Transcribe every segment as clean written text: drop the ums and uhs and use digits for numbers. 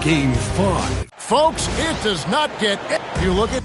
Game 5. Folks, it does not get... You look at...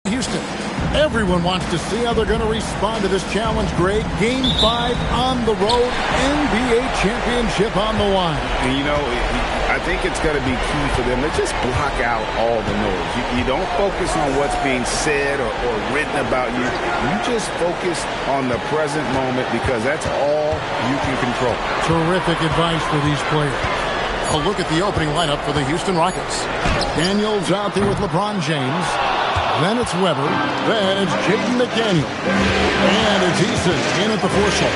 Houston. Everyone wants to see how they're going to respond to this challenge, Greg. Game 5 on the road, NBA championship on the line. And you know, I think it's going to be key for them to just block out all the noise. You don't focus on what's being said or written about you. You just focus on the present moment because that's all you can control. Terrific advice for these players. A look at the opening lineup for the Houston Rockets. Daniels out there with LeBron James. Then it's Weber. Then it's Jaden McDaniel. And it's Eason in at the 4 slot.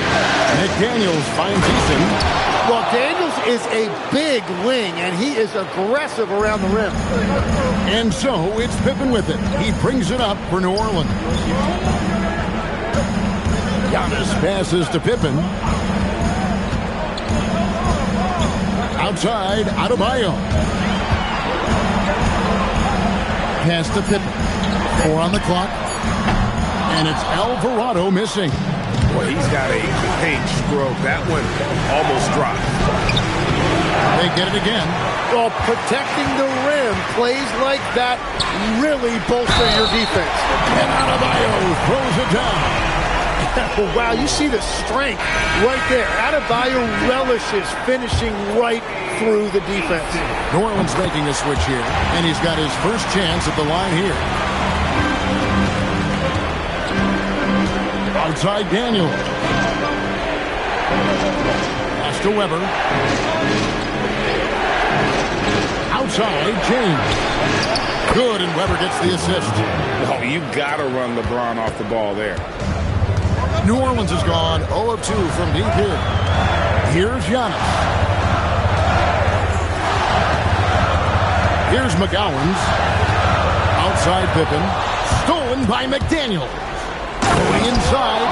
McDaniels finds Eason. Well, Daniels is a big wing, and he is aggressive around the rim. And so it's Pippen with it. He brings it up for New Orleans. Giannis passes to Pippen. Outside, Adebayo. Pass to Pippen. 4 on the clock. And it's Alvarado missing. Boy, he's got a paint stroke. That one almost dropped. They get it again. Well, protecting the rim, plays like that really bolster your defense. And Adebayo throws it down. Wow, you see the strength right there. Adebayo relishes finishing right through the defense. New Orleans making a switch here, and he's got his first chance at the line here. Outside Daniel. Pass to Weber. Outside James. Good, and Weber gets the assist. Oh, you got to run LeBron off the ball there. New Orleans has gone 0 of 2 from deep here. Here's Giannis. Here's McGowan's. Outside Pippen. Stolen by McDaniel. Going inside.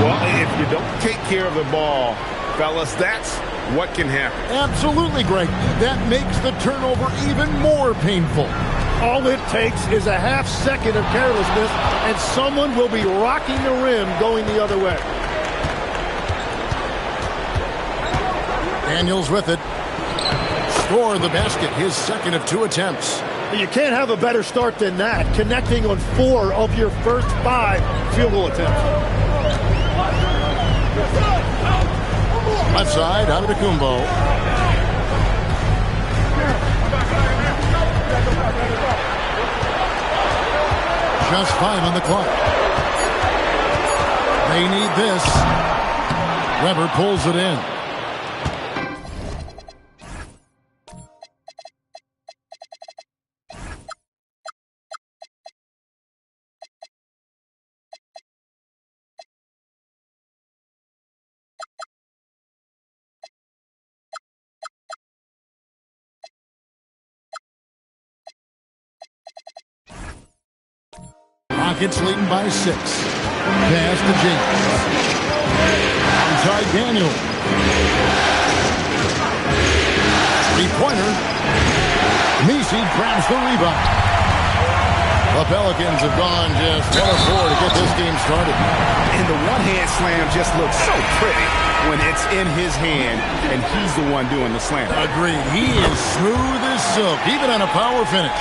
Well, if you don't take care of the ball, fellas, that's what can happen. Absolutely, Greg. That makes the turnover even more painful. All it takes is a half second of carelessness, and someone will be rocking the rim going the other way. Daniels with it. Scored the basket, his second of 2 attempts. You can't have a better start than that, connecting on 4 of your first 5 field goal attempts. Left side, Antetokounmpo. Just 5 on the clock. They need this. Weber pulls it in. Rockets leading by 6. Pass to James. Inside Daniel. 3-pointer. Messi grabs the rebound. The Pelicans have gone just 1 of 4 to get this game started. And the one-hand slam just looks so pretty when it's in his hand and he's the one doing the slam. Agreed. He is smooth as silk, even on a power finish.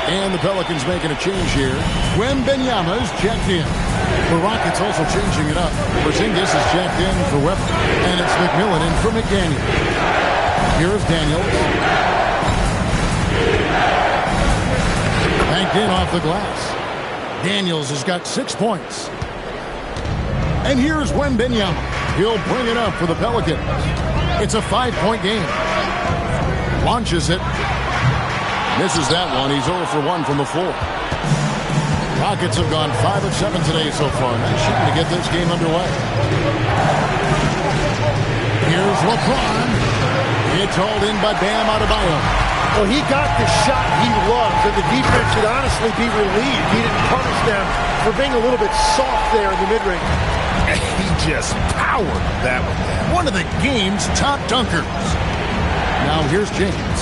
And the Pelicans making a change here. Wembanyama's checked in. The Rockets also changing it up. Porzingis is checked in for Weber. And it's McMillan in for McDaniel. Here's Daniels. Banked in off the glass. Daniels has got 6 points. And here's Wembanyama. He'll bring it up for the Pelicans. It's a 5-point game. Launches it. Misses that one. He's 0 for 1 from the floor. Rockets have gone 5 of 7 today so far. Nice shooting to get this game underway. Here's LeBron. It's hauled in by Bam Adebayo. Well, he got the shot he loves, and the defense should honestly be relieved. He didn't punish them for being a little bit soft there in the mid-range. He just powered that one down. One of the game's top dunkers. Now here's James.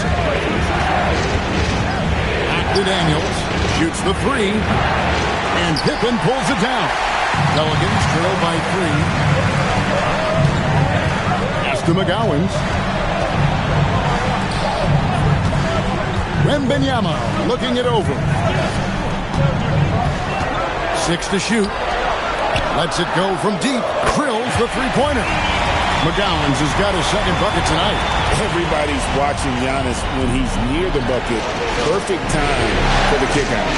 Back to Daniels. Shoots the three. And Pippen pulls it down. Pelicans trail by 3. Pass to McGowens. Wembanyama looking it over. 6 to shoot. Lets it go from deep. Drills the three-pointer. McGowens has got his second bucket tonight. Everybody's watching Giannis when he's near the bucket. Perfect time for the kick out.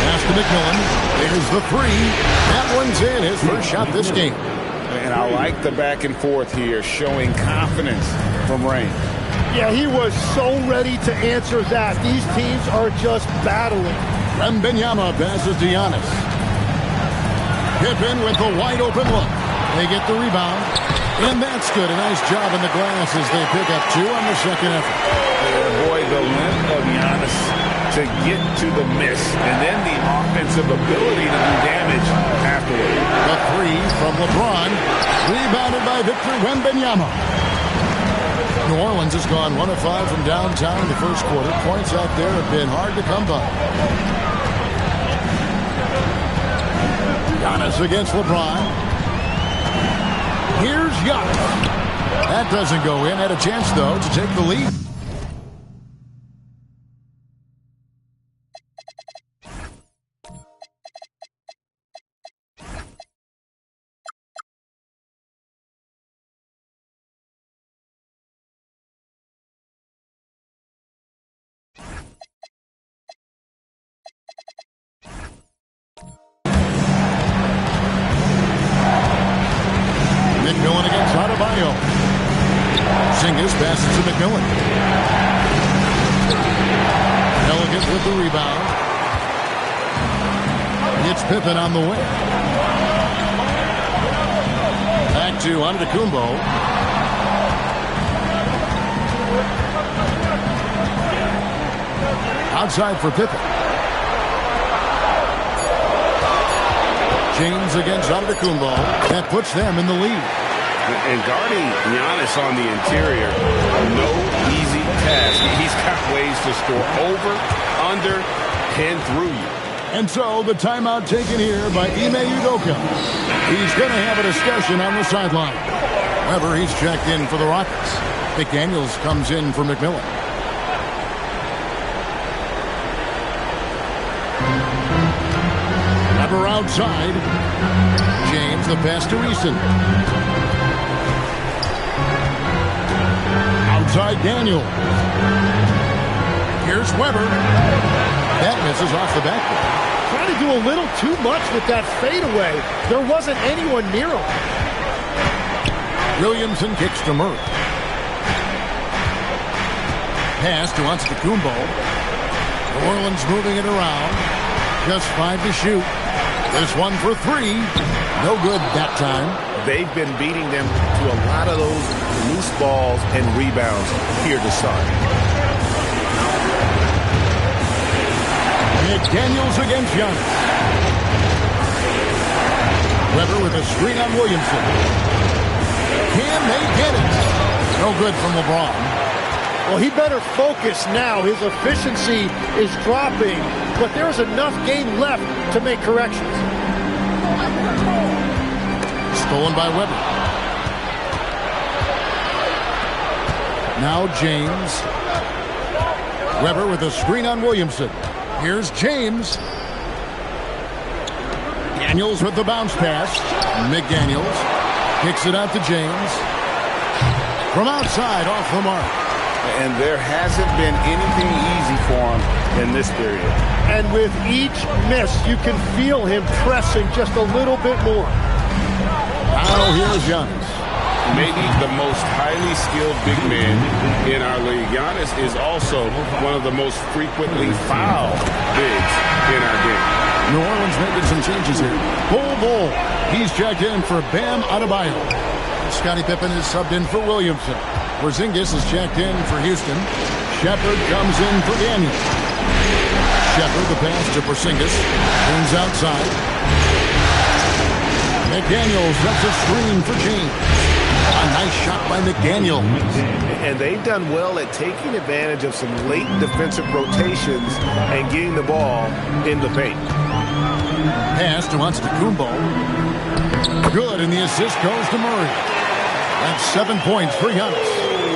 Pass to McMillan. There's the three. That one's in. His first shot this game. And I like the back and forth here, showing confidence from Rain. Yeah, he was so ready to answer that. These teams are just battling. Wembanyama passes to Giannis. Pippen with the wide-open look. They get the rebound. And that's good. A nice job in the glass as they pick up 2 on the second effort. Boy, the length of Giannis to get to the miss. And then the offensive ability to do damage afterward. The three from LeBron. Rebounded by Victor Wembanyama. New Orleans has gone 1 of 5 from downtown in the first quarter. Points out there have been hard to come by. Giannis against LeBron. Here's Giannis. That doesn't go in. Had a chance, though, to take the lead. McMillan against Adebayo. Zingis passes to McMillan. Pelicans with the rebound. It's Pippen on the wing. Back to Antetokounmpo. Outside for Pippen. James against Antetokounmpo. That puts them in the lead. And guarding Giannis on the interior, no easy task. He's got ways to score over, under, and through you. And so the timeout taken here by Ime Udoka. He's going to have a discussion on the sideline. However, he's checked in for the Rockets. McDaniels comes in for McMillan. Weber outside. James, the pass to Easton. Outside Daniel. Here's Weber. That misses off the backboard. Trying to do a little too much with that fadeaway. There wasn't anyone near him. Williamson kicks to Murray. Pass to Antetokounmpo. New Orleans moving it around. Just 5 to shoot. This one for 3. No good that time. They've been beating them to a lot of those loose balls and rebounds here to start. McDaniels against Giannis. Weber with a screen on Williamson. Can they get it? No good from LeBron. Well, he better focus now. His efficiency is dropping, but there's enough game left to make corrections. Stolen by Weber. Now James. Weber with a screen on Williamson. Here's James. Daniels with the bounce pass. McDaniels kicks it out to James. From outside, off the mark. And there hasn't been anything easy for him in this period. And with each miss, you can feel him pressing just a little bit more. Now here's Giannis. Maybe the most highly skilled big man in our league. Giannis is also one of the most frequently fouled bigs in our game. New Orleans making some changes here. Bull. He's checked in for Bam Adebayo. Scottie Pippen is subbed in for Williamson. Porzingis is checked in for Houston. Shepard comes in for Daniels. Shepard, the pass to Porzingis. Turns outside. McDaniels sets a screen for James. A nice shot by McDaniels. And they've done well at taking advantage of some late defensive rotations and getting the ball in the paint. Pass to Antetokounmpo. Good, and the assist goes to Murray. That's 7 points for Giannis.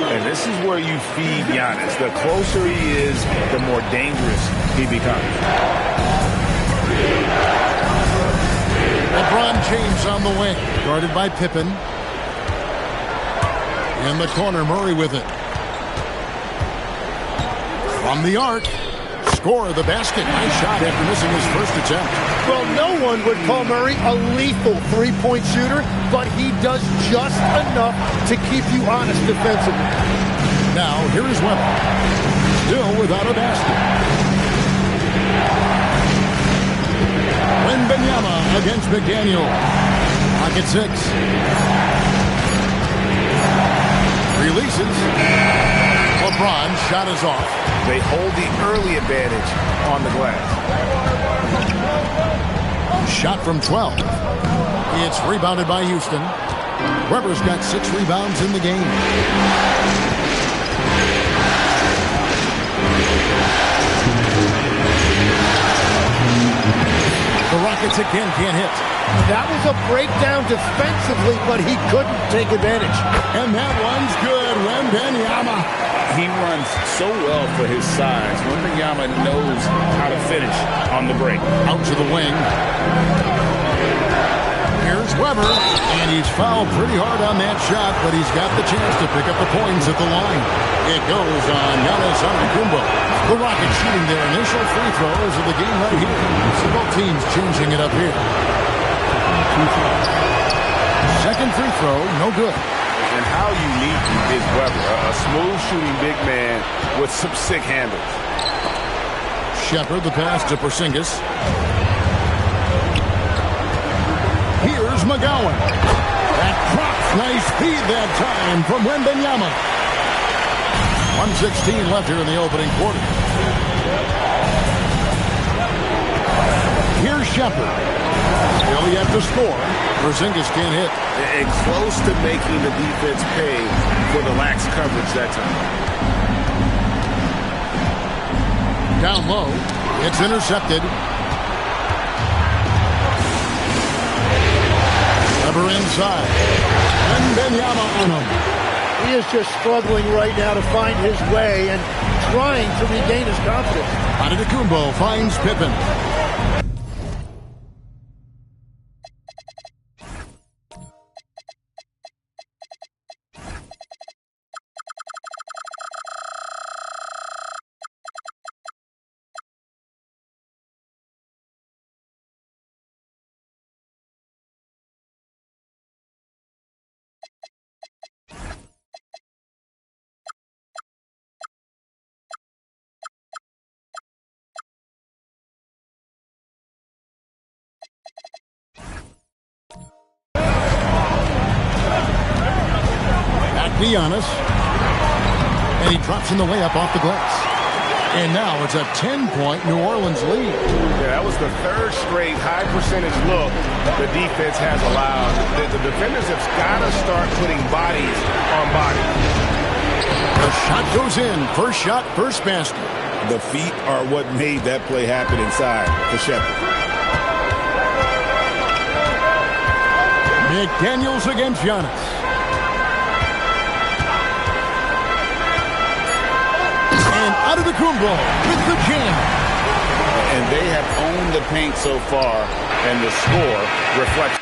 And this is where you feed Giannis. The closer he is, the more dangerous he becomes. LeBron James on the wing, guarded by Pippen. In the corner, Murray with it. From the arc, score the basket. Nice shot after missing his first attempt. Well, no one would call Murray a lethal three-point shooter, but he does just enough to keep you honest defensively. Now, here is Webber. Still without a basket. Wembanyama against McDaniel. Pocket 6. Releases. LeBron's shot is off. They hold the early advantage on the glass. Shot from 12. It's rebounded by Houston. Webber's got 6 rebounds in the game. The Rockets again can't hit. That was a breakdown defensively, but he couldn't take advantage. And that one's good. Wembanyama. He runs so well for his size. Wembanyama knows how to finish on the break. Out to the wing. Here's Webber, and he's fouled pretty hard on that shot, but he's got the chance to pick up the points at the line. It goes on Giannis Antetokounmpo. The Rockets shooting their initial free throws of the game right here. So both teams changing it up here. Second free throw, no good. And how unique is Webber? A smooth shooting big man with some sick handles. Shepard, the pass to Porzingis. Here's McGowan. That drops. Nice feed that time from Wembanyama. 1:16 left here in the opening quarter. Here's Shepard. Still yet to score. Porzingis can't hit. And close to making the defense pay for the lax coverage that time. Down low. It's intercepted. Webber inside. Wembanyama on him. He is just struggling right now to find his way and trying to regain his confidence. Antetokounmpo finds Pippen. Giannis. And he drops in the layup off the glass. And now it's a 10-point New Orleans lead. Yeah, that was the third straight high percentage look the defense has allowed. The defenders have got to start putting bodies on bodies. The shot goes in. First shot, first basket. The feet are what made that play happen inside for Shepard. McDaniels against Giannis. Antetokounmpo with the jam. And they have owned the paint so far, and the score reflects.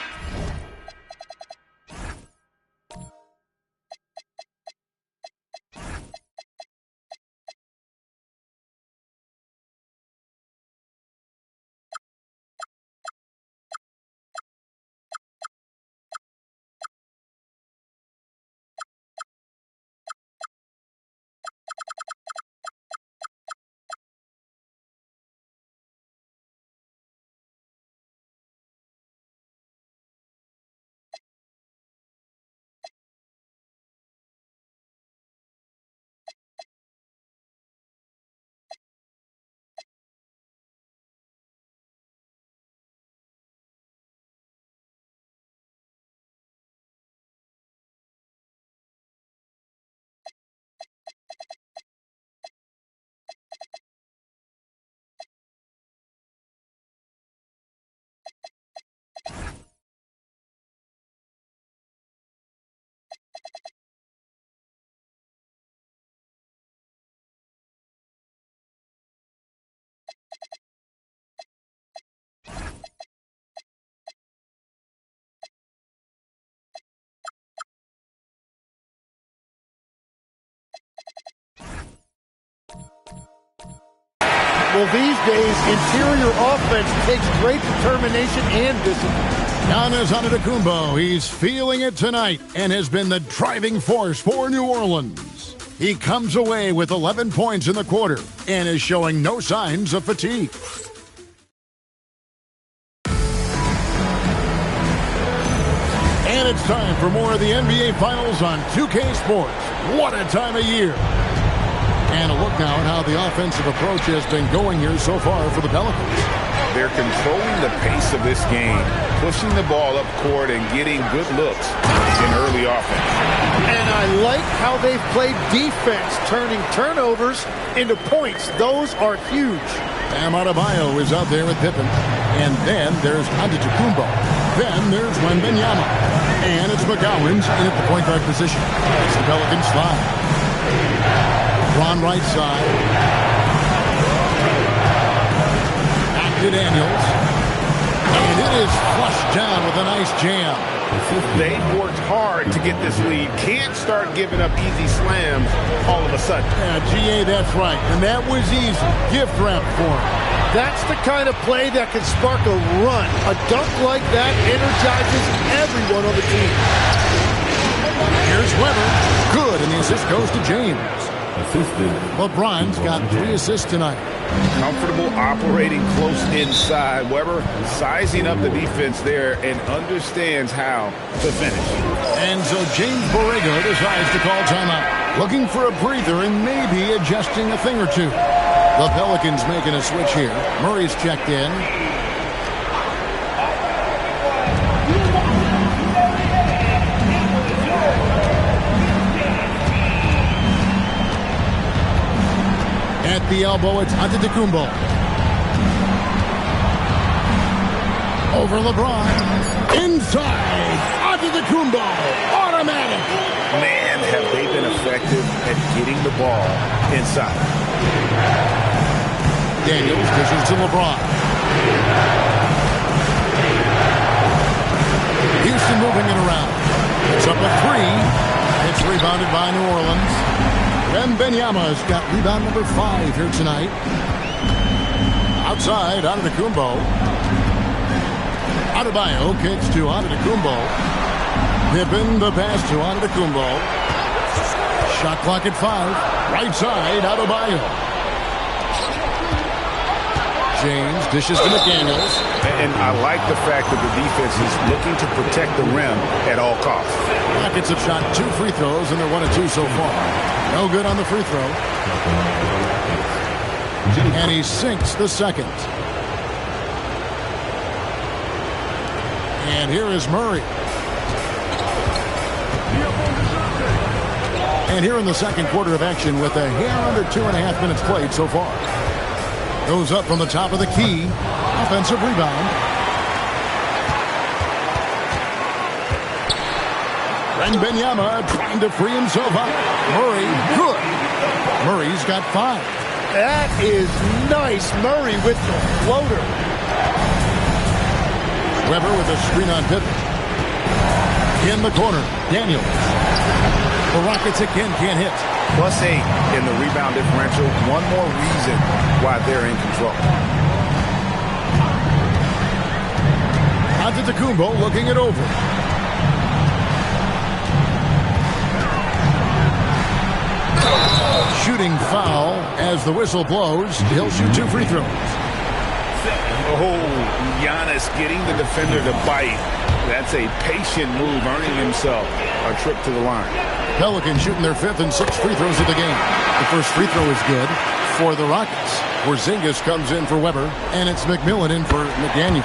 Well, these days, interior offense takes great determination and discipline. Giannis Antetokounmpo, he's feeling it tonight and has been the driving force for New Orleans. He comes away with 11 points in the quarter and is showing no signs of fatigue. And it's time for more of the NBA Finals on 2K Sports. What a time of year. And a look now at how the offensive approach has been going here so far for the Pelicans. They're controlling the pace of this game, pushing the ball up court and getting good looks in early offense. And I like how they've played defense, turning turnovers into points. Those are huge. Bam Adebayo is out there with Pippen. And then there's Antetokounmpo. Then there's Wembanyama. And it's McGowan's in at the point guard position. It's the Pelicans slide. Ron right side. Back to Daniels. And it is flushed down with a nice jam. They've worked hard to get this lead. Can't start giving up easy slams all of a sudden. Yeah, GA, that's right. And that was easy. Gift wrap for him. That's the kind of play that can spark a run. A dunk like that energizes everyone on the team. Here's Weber. Good, and the assist goes to James. LeBron's got 3 assists tonight. Comfortable operating close inside. Weber sizing up the defense there and understands how to finish. And so James Borrego decides to call timeout. Looking for a breather and maybe adjusting a thing or two. The Pelicans making a switch here. Murray's checked in. At the elbow, it's Antetokounmpo. Over LeBron. Inside. Antetokounmpo. Automatic. Man, have they been effective at getting the ball inside. Daniels dishes to LeBron. Houston moving it around. It's up a 3. It's rebounded by New Orleans. Wembanyama's got rebound number 5 here tonight. Outside, Antetokounmpo. Adebayo kicks to Antetokounmpo. Pippen the pass to Antetokounmpo. Shot clock at 5. Right side, Adebayo. James dishes to McDaniels. And I like the fact that the defense is looking to protect the rim at all costs. Rockets have shot 2 free throws, and they're 1 of 2 so far. No good on the free throw. And he sinks the second. And here is Murray. And here in the second quarter of action with a hair under 2.5 minutes played so far. Goes up from the top of the key. Offensive rebound. Wembanyama trying to free himself up. Murray, good. Murray's got 5. That is nice. Murray with the floater. Weber with a screen on Pippen. In the corner, Daniels. The Rockets again can't hit. +8 in the rebound differential. One more reason why they're in control. Antetokounmpo looking it over. Shooting foul as the whistle blows. He'll shoot 2 free throws. Oh, Giannis getting the defender to bite. That's a patient move, earning himself a trip to the line. Pelicans shooting their 5th and 6th free throws of the game. The first free throw is good for the Rockets. Porzingis comes in for Weber, and it's McMillan in for McDaniels.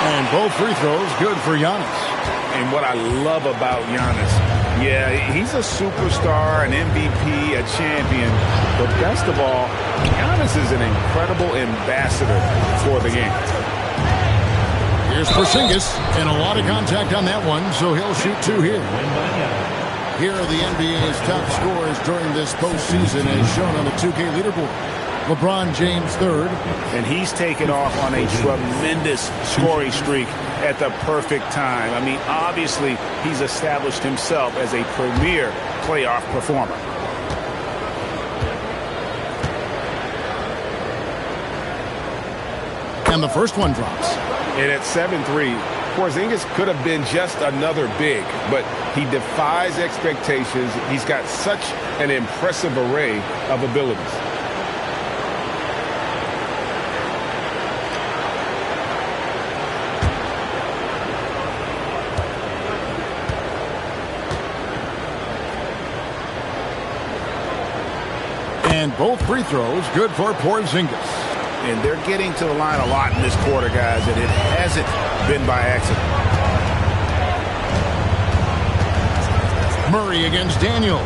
And both free throws good for Giannis. And what I love about Giannis, yeah, he's a superstar, an MVP, a champion. But best of all, Giannis is an incredible ambassador for the game. Here's Porzingis, and a lot of contact on that one, so he'll shoot 2 here. Here are the NBA's top scorers during this postseason as shown on the 2K leaderboard. LeBron James 3rd. And he's taken off on a tremendous scoring streak at the perfect time. I mean, obviously, he's established himself as a premier playoff performer. And the first one drops. And at 7'3", Porzingis could have been just another big, but he defies expectations. He's got such an impressive array of abilities. And both free throws good for Porzingis. And they're getting to the line a lot in this quarter, guys, and it hasn't been by accident. Murray against Daniels.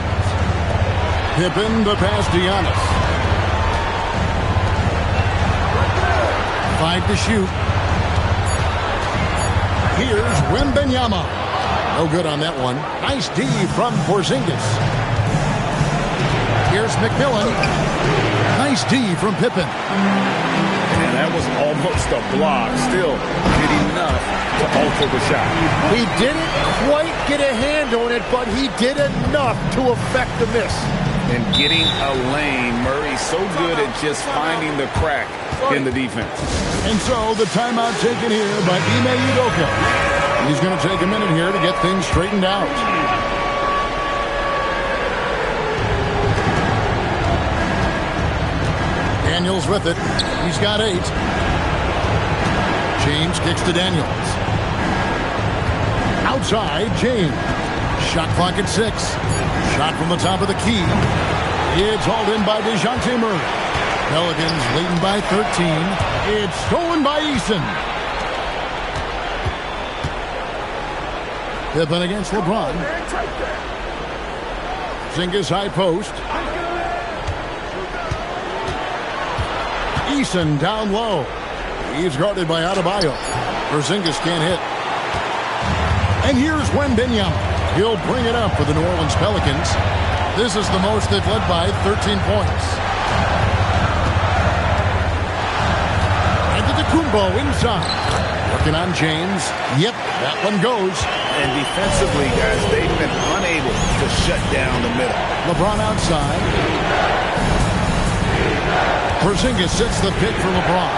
Pippen to pass to Giannis. 5 to shoot. Here's Wembanyama. No good on that one. Nice D from Porzingis. Here's McMillan. Nice D from Pippen. And that was almost a block. Still did enough to alter the shot. He didn't quite get a hand on it, but he did enough to affect the miss. And getting a lane. Murray's so good at just finding the crack in the defense. And so the timeout taken here by Ime Udoka. He's going to take a minute here to get things straightened out. Daniels with it. He's got 8. James kicks to Daniels. Outside, James. Shot clock at 6. Shot from the top of the key. It's hauled in by DeJounte Murray. Pelicans leading by 13. It's stolen by Eason. Pippen against LeBron. Porzingis high post. Eason down low. He's guarded by Adebayo. Porzingis can't hit. And here's Wembanyama. He'll bring it up for the New Orleans Pelicans. This is the most they've led by 13 points. Antetokounmpo inside. Working on James. Yep, that one goes. And defensively, guys, they've been unable to shut down the middle. LeBron outside. Porzingis sets the pick for LeBron.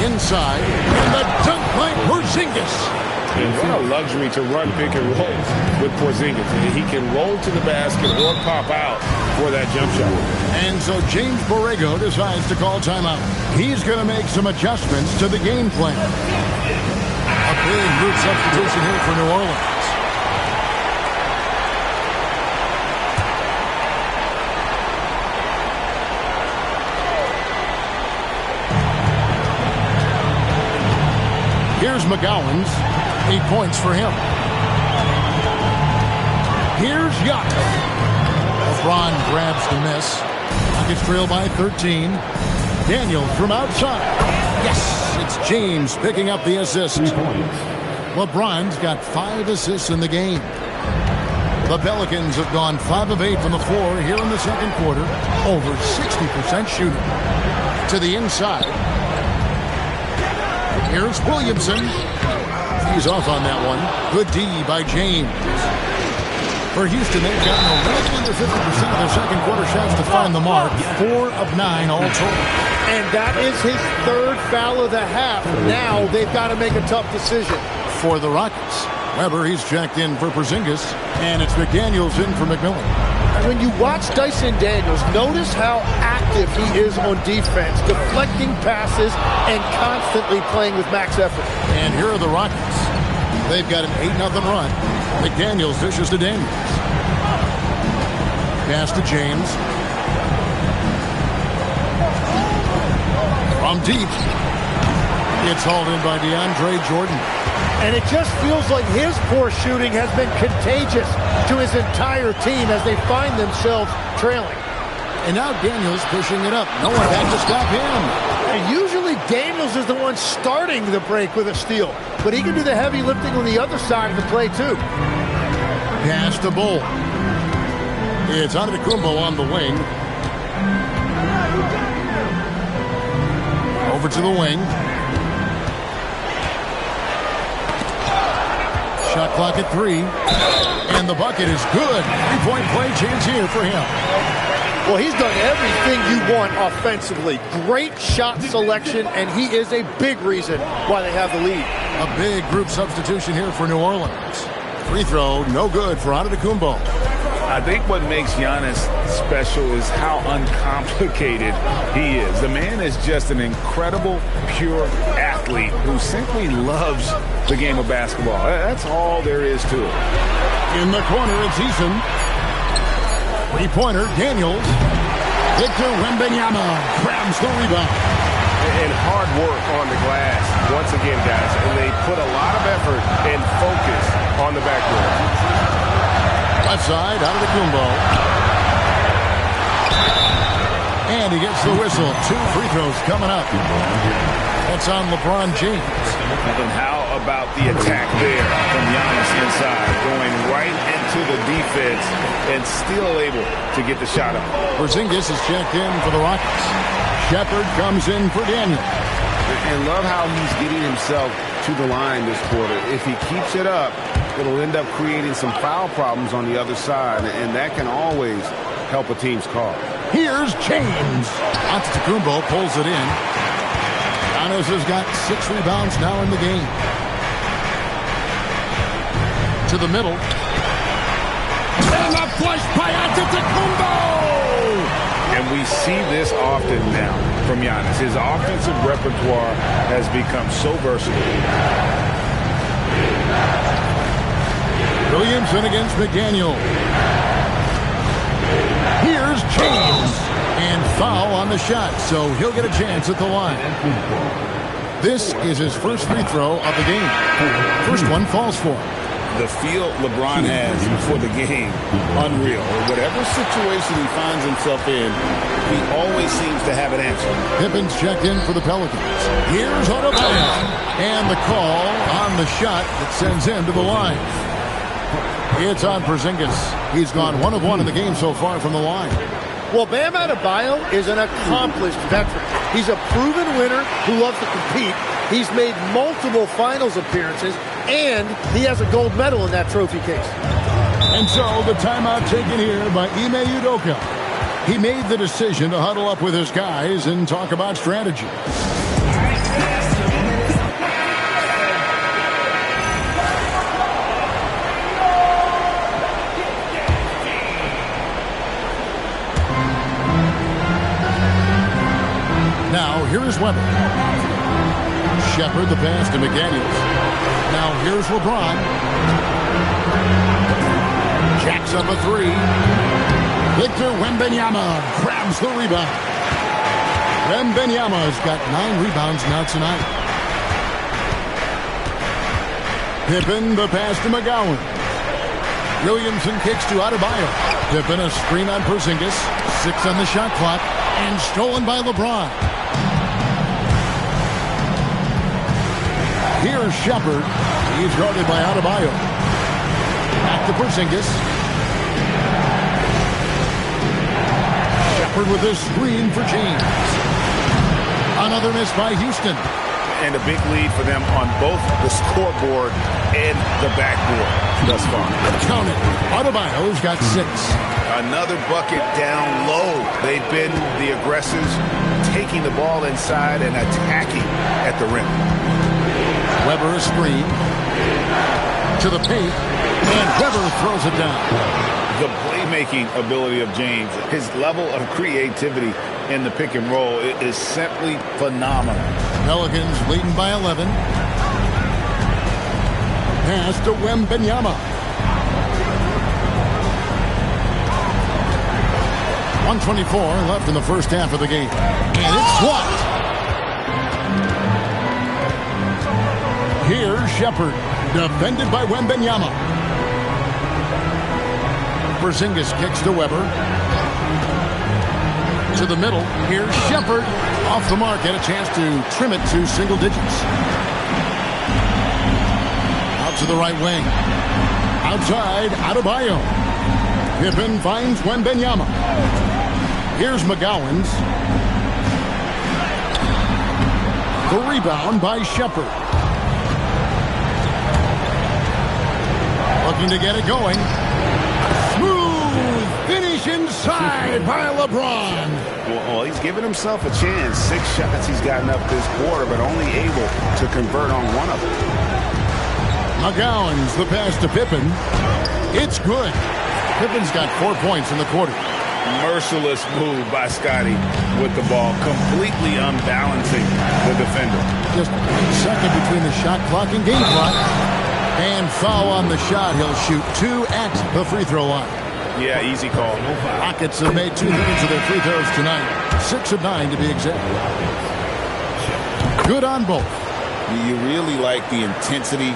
Inside. And the dunk by Porzingis. And what a luxury to run pick and rolls with Porzingis. He can roll to the basket or pop out for that jump shot. And so James Borrego decides to call timeout. He's going to make some adjustments to the game plan. A big group substitution here for New Orleans. Here's McGowan's. 8 points for him. Here's Giannis. LeBron grabs the miss. Rockets trail by 13. Daniels from outside. Yes, it's James picking up the assist. 3 points. LeBron's got 5 assists in the game. The Pelicans have gone 5 of 8 from the floor here in the second quarter. Over 60% shooting. To the inside. Here's Williamson. He's off on that one. Good D by James. For Houston, they've gotten a little under 50% of their second quarter shots to find the mark. 4 of 9 all total. And that is his 3rd foul of the half. Now they've got to make a tough decision. For the Rockets, Weber, he's checked in for Porzingis. And it's McDaniels in for McMillan. When you watch Dyson Daniels, notice how active he is on defense, deflecting passes and constantly playing with max effort. And here are the Rockets. They've got an 8-0 run. McDaniels dishes to Daniels. Pass to James. From deep. It's hauled in by DeAndre Jordan. And it just feels like his poor shooting has been contagious to his entire team as they find themselves trailing. And now Daniels pushing it up. No one had to stop him. And usually Daniels is the one starting the break with a steal. But he can do the heavy lifting on the other side of the play, too. Pass to Bull. It's Antetokounmpo on the wing. Over to the wing. Shot clock at 3. And the bucket is good. 3-point play chance here for him. Well, he's done everything you want offensively. Great shot selection, and he is a big reason why they have the lead. A big group substitution here for New Orleans. Free throw, no good for Antetokounmpo. I think what makes Giannis special is how uncomplicated he is. The man is just an incredible, pure athlete who simply loves the game of basketball. That's all there is to it. In the corner, it's Eason. Three-pointer, Daniels. Victor Wembanyama grabs the rebound. And hard work on the glass, once again, guys. And they put a lot of effort and focus on the backboard. Left side, out of the Kumbo. And he gets the whistle. 2 free throws coming up. That's on LeBron James. And how about the attack there from Giannis inside, going right into the defense and still able to get the shot up. Porzingis is checked in for the Rockets. Shepherd comes in for Daniel. And love how he's getting himself to the line this quarter. If he keeps it up, it'll end up creating some foul problems on the other side, and that can always help a team's cause. Here's James. Antetokounmpo pulls it in. Giannis has got 6 rebounds now in the game. To the middle. And a flush by Antetokounmpo! And we see this often now from Giannis. His offensive repertoire has become so versatile. Williamson against McDaniel. Here's James. And foul on the shot, so he'll get a chance at the line. This is his first free throw of the game. First one falls for him. The feel LeBron has before the game, unreal. Whatever situation he finds himself in, he always seems to have an answer. Pippen's checked in for the Pelicans. Here's Adebayo. And the call on the shot that sends him to the line. It's on Porzingis. He's gone 1 of 1 in the game so far from the line. Well, Bam Adebayo is an accomplished veteran. He's a proven winner who loves to compete. He's made multiple finals appearances, and he has a gold medal in that trophy case. And so the timeout taken here by Ime Udoka. He made the decision to huddle up with his guys and talk about strategy. Now, here is Webber. Shepherd the pass to McDaniels. Now, here's LeBron. Jacks up a 3. Victor Wembanyama grabs the rebound. Wembanyama's got 9 rebounds now tonight. Pippen the pass to McGowan. Williamson kicks to Adebayo. Pippen a screen on Porzingis. 6 on the shot clock. And stolen by LeBron. Here's Shepherd. He's guarded by Adebayo. Back to Porzingis. Shepherd with a screen for James. Another miss by Houston. And a big lead for them on both the scoreboard and the backboard thus far. Count it. Adebayo's got 6. Another bucket down low. They've been the aggressors, taking the ball inside and attacking at the rim. Webber a screen. To the paint. And Webber throws it down. The playmaking ability of James, his level of creativity in the pick and roll is simply phenomenal. Pelicans leading by 11. Pass to Wembanyama. 1:24 left in the first half of the game. And it's swapped. Here's Shepherd, defended by Wembanyama. Porzingis kicks to Webber. To the middle. Here's Shepherd. Off the mark. Had a chance to trim it to single digits. Out to the right wing. Outside, Adebayo. Pippen finds Wembanyama. Here's McGowan's. The rebound by Shepherd. Looking to get it going. Smooth finish dish inside by LeBron. Well, he's given himself a chance. 6 shots he's gotten up this quarter, but only able to convert on one of them. McGowan's the pass to Pippen. It's good. Pippen's got 4 points in the quarter. Merciless move by Scotty with the ball, completely unbalancing the defender. Just a second between the shot clock and game clock. And foul on the shot. He'll shoot 2 at the free throw line. Yeah, easy call. Rockets have made 2/3 of their free throws tonight. 6 of 9 to be exact. Good on both. You really like the intensity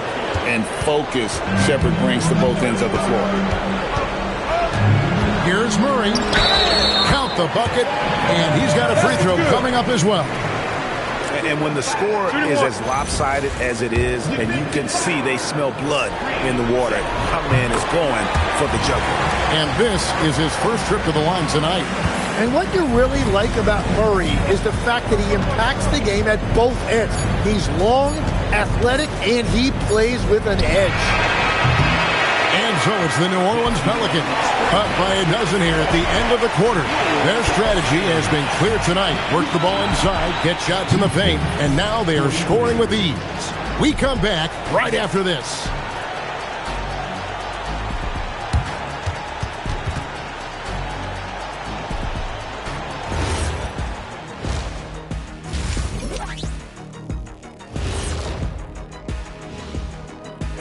and focus Shepherd brings to both ends of the floor. Here's Murray. Count the bucket. And he's got a free throw coming up as well. And when the score is as lopsided as it is, and you can see they smell blood in the water, our man is going for the jugular. And this is his first trip to the line tonight. And what you really like about Murray is the fact that he impacts the game at both ends. He's long, athletic, and he plays with an edge. And so it's the New Orleans Pelicans up by a dozen here at the end of the quarter. Their strategy has been clear tonight. Work the ball inside, get shots in the paint, and now they are scoring with ease. We come back right after this.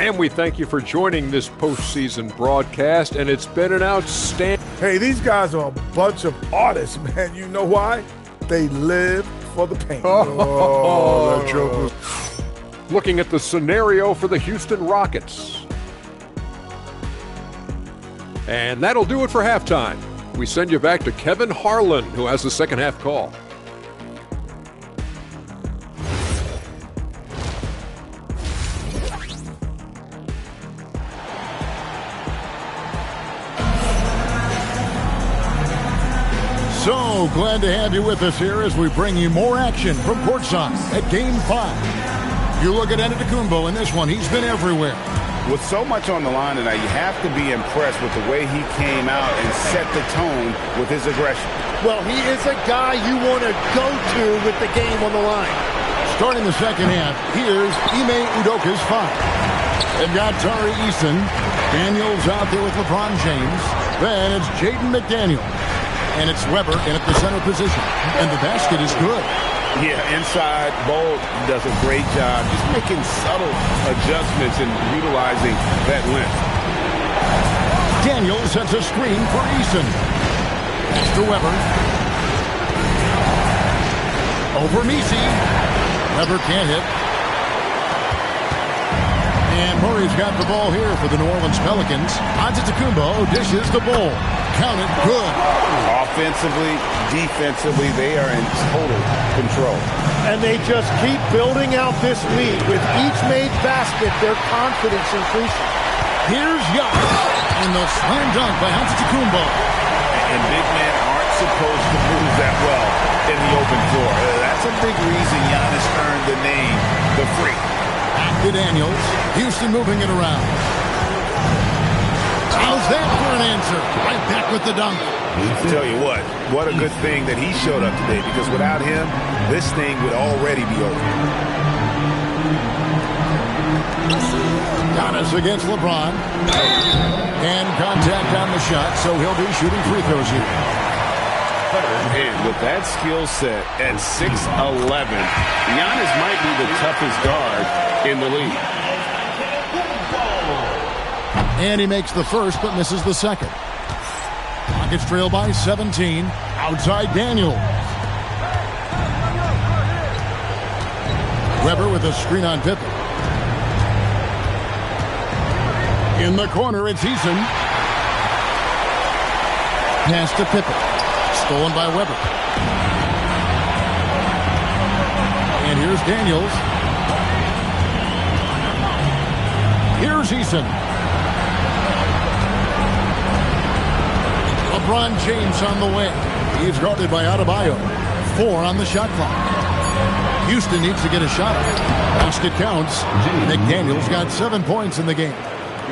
And we thank you for joining this postseason broadcast, and it's been an outstanding... Hey, these guys are a bunch of artists, man. You know why? They live for the paint. Oh, that joke was... Looking at the scenario for the Houston Rockets. And that'll do it for halftime. We send you back to Kevin Harlan, who has the second half call. So glad to have you with us here as we bring you more action from courtside at Game 5. You look at Antetokounmpo in this one, he's been everywhere. With so much on the line tonight, you have to be impressed with the way he came out and set the tone with his aggression. Well, he is a guy you want to go to with the game on the line. Starting the second half, here's Ime Udoka's foul. They've got Tari Eason. Daniels out there with LeBron James. Then it's Jaden McDaniel. And it's Weber in at the center position. And the basket is good. Yeah, inside, Bold does a great job just making subtle adjustments and utilizing that length. Daniels sets a screen for Eason. Pass to Weber. Over Messi. Weber can't hit. And Murray's got the ball here for the New Orleans Pelicans. Antetokounmpo dishes the ball. Count it good. Offensively, defensively, they are in total control. And they just keep building out this lead. With each made basket, their confidence increases. Here's Giannis. And the slam dunk by Antetokounmpo. And big men aren't supposed to move that well in the open floor. That's a big reason Giannis earned the name, the Freak. Back to Daniels. Houston moving it around. How's that for an answer? Right back with the dunk. I'll tell you what a good thing that he showed up today, because without him, this thing would already be over. Giannis against LeBron. And contact on the shot, so he'll be shooting free throws here. And with that skill set at 6'11", Giannis might be the toughest guard in the league. And he makes the first, but misses the second. Rockets trail by 17. Outside Daniel. Weber with a screen on Pippen. In the corner, it's Eason. Pass to Pippen. Stolen by Weber. And here's Daniels. Here's Eason. LeBron James on the way. He's guarded by Adebayo. 4 on the shot clock. Houston needs to get a shot. Basket counts. McDaniels got 7 points in the game.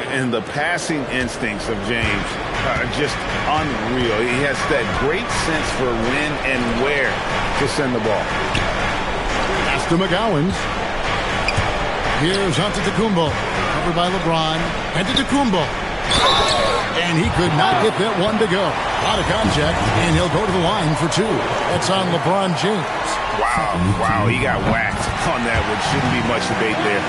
And the passing instincts of James just unreal. He has that great sense for when and where to send the ball. Pass to McGowens. Here's Antetokounmpo. Covered by LeBron. Antetokounmpo. And he could not get that one to go. Out of contact, and he'll go to the line for two. That's on LeBron James. Wow, he got whacked on that one. Shouldn't be much debate there.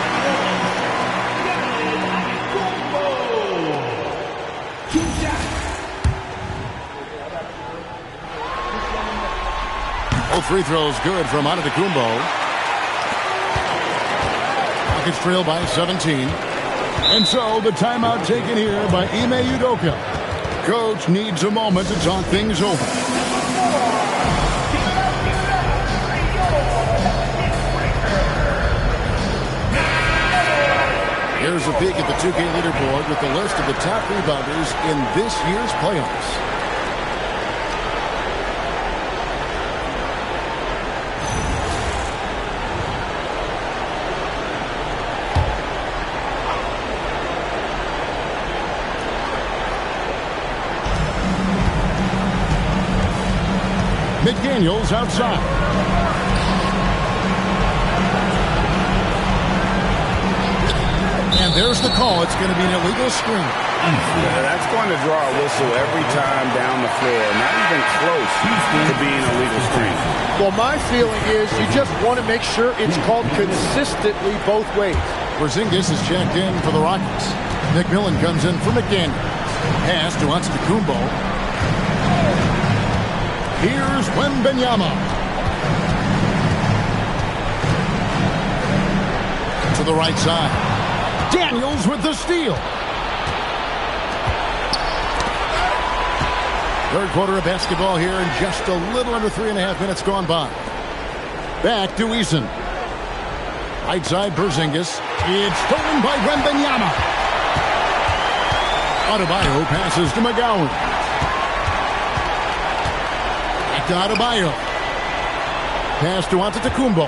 Both free throws good from Antetokounmpo. Rockets trail by 17. And so the timeout taken here by Ime Udoka. Coach needs a moment to talk things over. Here's a peek at the 2K leaderboard with the list of the top rebounders in this year's playoffs. McDaniels outside. And there's the call. It's going to be an illegal screen. Yeah, that's going to draw a whistle every time down the floor. Not even close to being a legal screen. Well, my feeling is you just want to make sure it's called consistently both ways. Porzingis is checked in for the Rockets. McMillan comes in for McDaniels. Pass to Antetokounmpo. Here's Wembanyama. To the right side. Daniels with the steal. Third quarter of basketball here and just a little under 3.5 minutes gone by. Back to Eason. Right side Porzingis. It's stolen by Wembanyama. Adebayo passes to McGowan. To Adebayo. Pass to Antetokounmpo.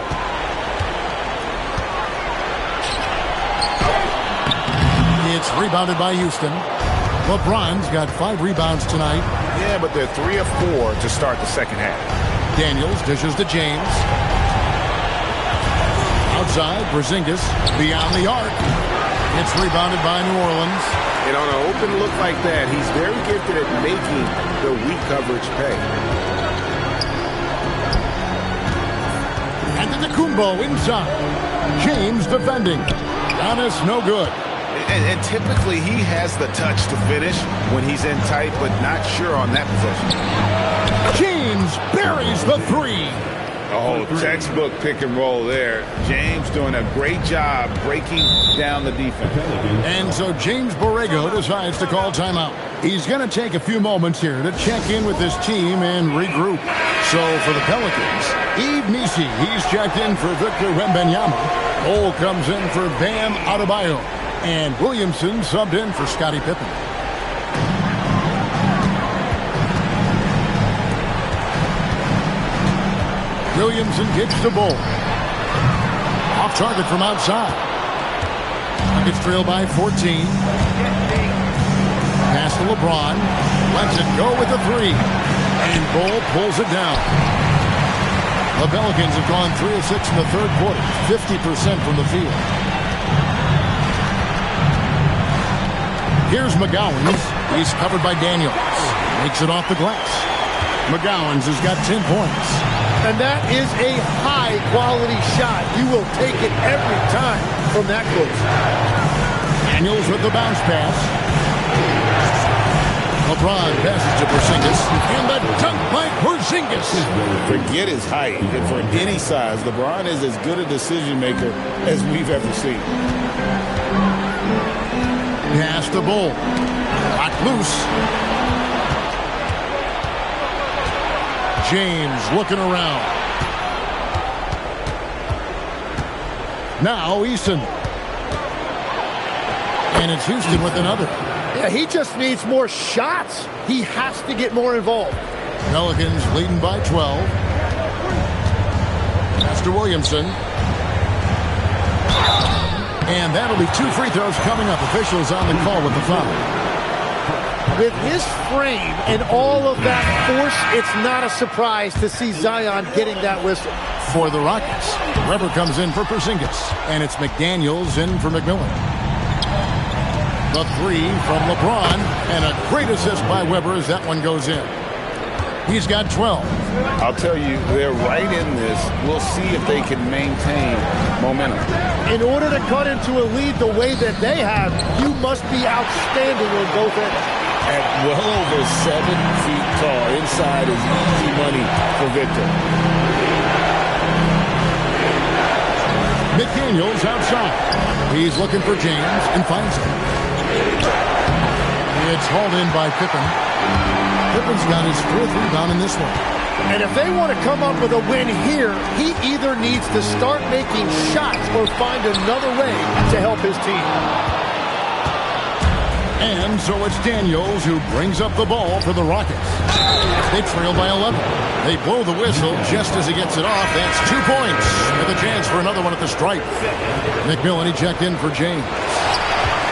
It's rebounded by Houston. LeBron's got 5 rebounds tonight. Yeah, but they're 3 of 4 to start the second half. Daniels dishes to James. Outside, Porzingis beyond the arc. It's rebounded by New Orleans. And on an open look like that, he's very gifted at making the weak coverage pay. Antetokounmpo inside. James defending. Giannis no good. And typically he has the touch to finish when he's in tight, but not sure on that possession. James buries the 3. Oh, textbook pick and roll there. James doing a great job breaking down the defense. And so James Borrego decides to call timeout. He's going to take a few moments here to check in with his team and regroup. So for the Pelicans, Yves Missi, he's checked in for Victor Wembanyama. Cole comes in for Bam Adebayo. And Williamson subbed in for Scottie Pippen. Williamson gets the ball. Off target from outside. Nuggets trail by 14. Pass to LeBron. Lets it go with the 3. And Bull pulls it down. The Pelicans have gone 3 of 6 in the third quarter. 50% from the field. Here's McGowens. He's covered by Daniels. Makes it off the glass. McGowens has got 10 points. And that is a high-quality shot. You will take it every time from that close. Daniels with the bounce pass. LeBron passes to Porzingis. And the dunk by Porzingis. Forget his height. And for any size, LeBron is as good a decision maker as we've ever seen. Pass the Bull. Lock loose. James looking around. Now Eason. And it's Houston with another. Yeah, he just needs more shots. He has to get more involved. Pelicans leading by 12. Pass to Williamson. And that'll be 2 free throws coming up. Officials on the call with the foul. With his frame and all of that force, it's not a surprise to see Zion getting that whistle. For the Rockets, Weber comes in for Porzingis, and it's McDaniels in for McMillan. The three from LeBron, and a great assist by Weber as that one goes in. He's got 12. I'll tell you, they're right in this. We'll see if they can maintain momentum. In order to cut into a lead the way that they have, you must be outstanding on both ends. At well over 7 feet tall, inside is easy money for Victor. McDaniels outside. He's looking for James and finds him. It's hauled in by Pippen. Pippen's got his 4th rebound in this one. And if they want to come up with a win here, he either needs to start making shots or find another way to help his team. And so it's Daniels who brings up the ball for the Rockets. They trail by 11. They blow the whistle just as he gets it off. That's 2 points with a chance for another one at the stripe. McMillan, he checked in for James.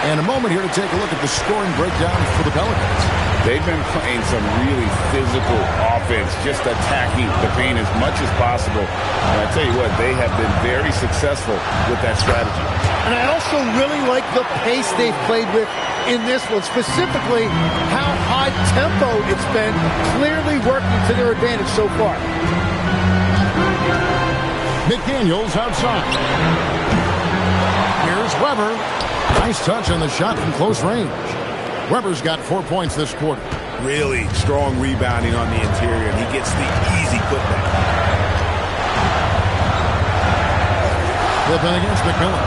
And a moment here to take a look at the scoring breakdown for the Pelicans. They've been playing some really physical offense, just attacking the paint as much as possible. And I tell you what, they have been very successful with that strategy. And I also really like the pace they've played with in this one, specifically how high tempo it's been, clearly working to their advantage so far. McDaniels outside. Here's Weber. Nice touch on the shot from close range. Weber's got 4 points this quarter. Really strong rebounding on the interior, and he gets the easy putback. Pippen against McMillan.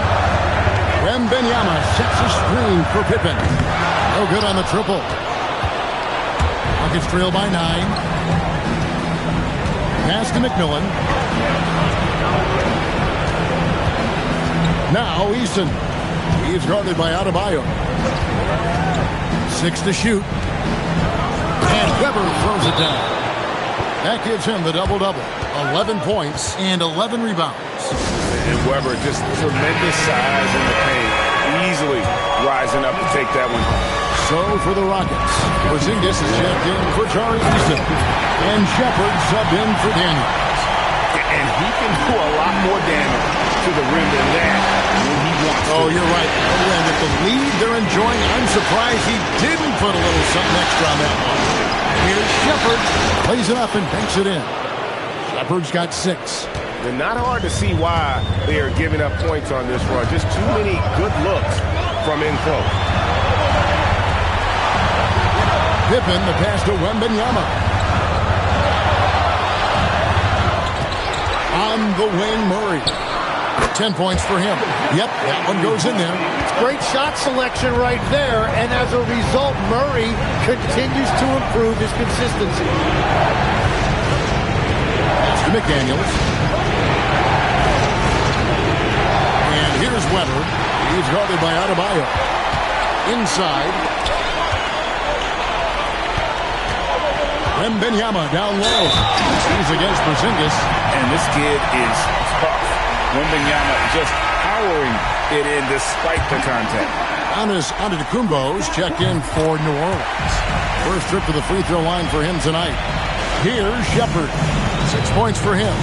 Wembanyama sets a screen for Pippen. No good on the triple. Rockets trail by 9. Pass to McMillan. Now Easton. He's guarded by Adebayo. 6 to shoot. And Weber throws it down. That gives him the double-double. 11 points and 11 rebounds. And Weber, just tremendous size in the paint. Easily rising up to take that one home. So for the Rockets, Porzingis is checked in for Tari Easton. And Shepherd subbed in for Daniels. And he can do a lot more damage to the rim than that when he wants to. Oh, you're right. And with the lead they're enjoying, I'm surprised he didn't put a little something extra on that one. Here's Shepherd. Plays it up and banks it in. Shepherd's got 6. And not hard to see why they are giving up points on this run. Just too many good looks from in close. Pippen, the pass to Wembanyama. On the wing, Murray. 10 points for him. Yep, that one goes in there. Great shot selection right there, and as a result, Murray continues to improve his consistency. That's to McDaniels. And here's Weber. He's guarded by Adebayo. Inside. Wembanyama down low. He's against Porzingis. And this kid is tough. Wembanyama just powering it in despite the contact. Giannis Antetokounmpo's checked in for New Orleans. First trip to the free throw line for him tonight. Here's Shepherd. 6 points for him.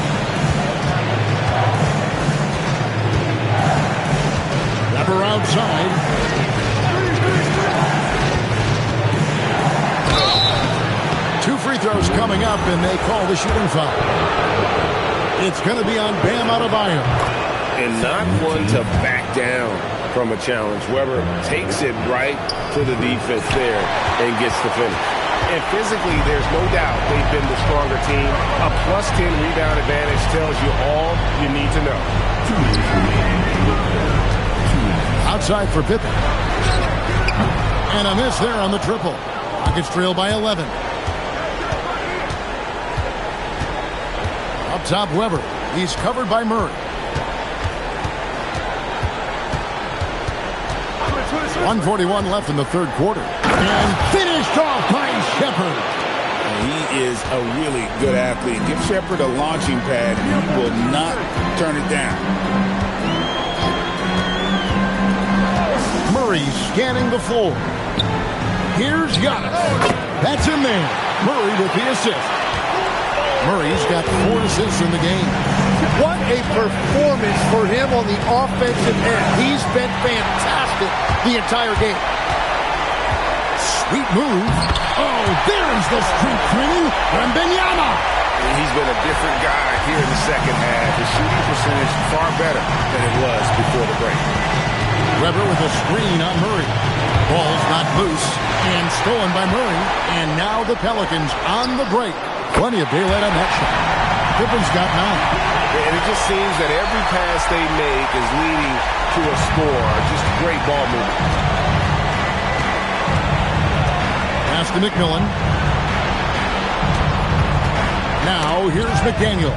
Weber outside. Two free throws coming up, and they call the shooting foul. It's going to be on Bam Adebayo. And not one to back down from a challenge. Weber takes it right to the defense there and gets the finish. And physically, there's no doubt they've been the stronger team. A +10 rebound advantage tells you all you need to know. Outside for Pippen. And a miss there on the triple. Rockets trail by 11. Up top, Weber. He's covered by Murray. 1:41 left in the third quarter. And finished off by Shepherd. He is a really good athlete. Give Shepherd a launching pad, and he will not turn it down. Murray scanning the floor. Here's Giannis. That's in there. Murray with the assist. Murray's got 4 assists in the game. What a performance for him on the offensive end. He's been fantastic the entire game. Sweet move. Oh, there's the street queen, Wembanyama. He's been a different guy here in the second half. His shooting percentage far better than it was before the break. Weber with a screen on Murray. Ball's not loose and stolen by Murray. And now the Pelicans on the break. Plenty of daylight on that shot. Pippen's got 9. And it just seems that every pass they make is leading to a score. Just great ball movement. Pass to McMillan. Now here's McDaniel.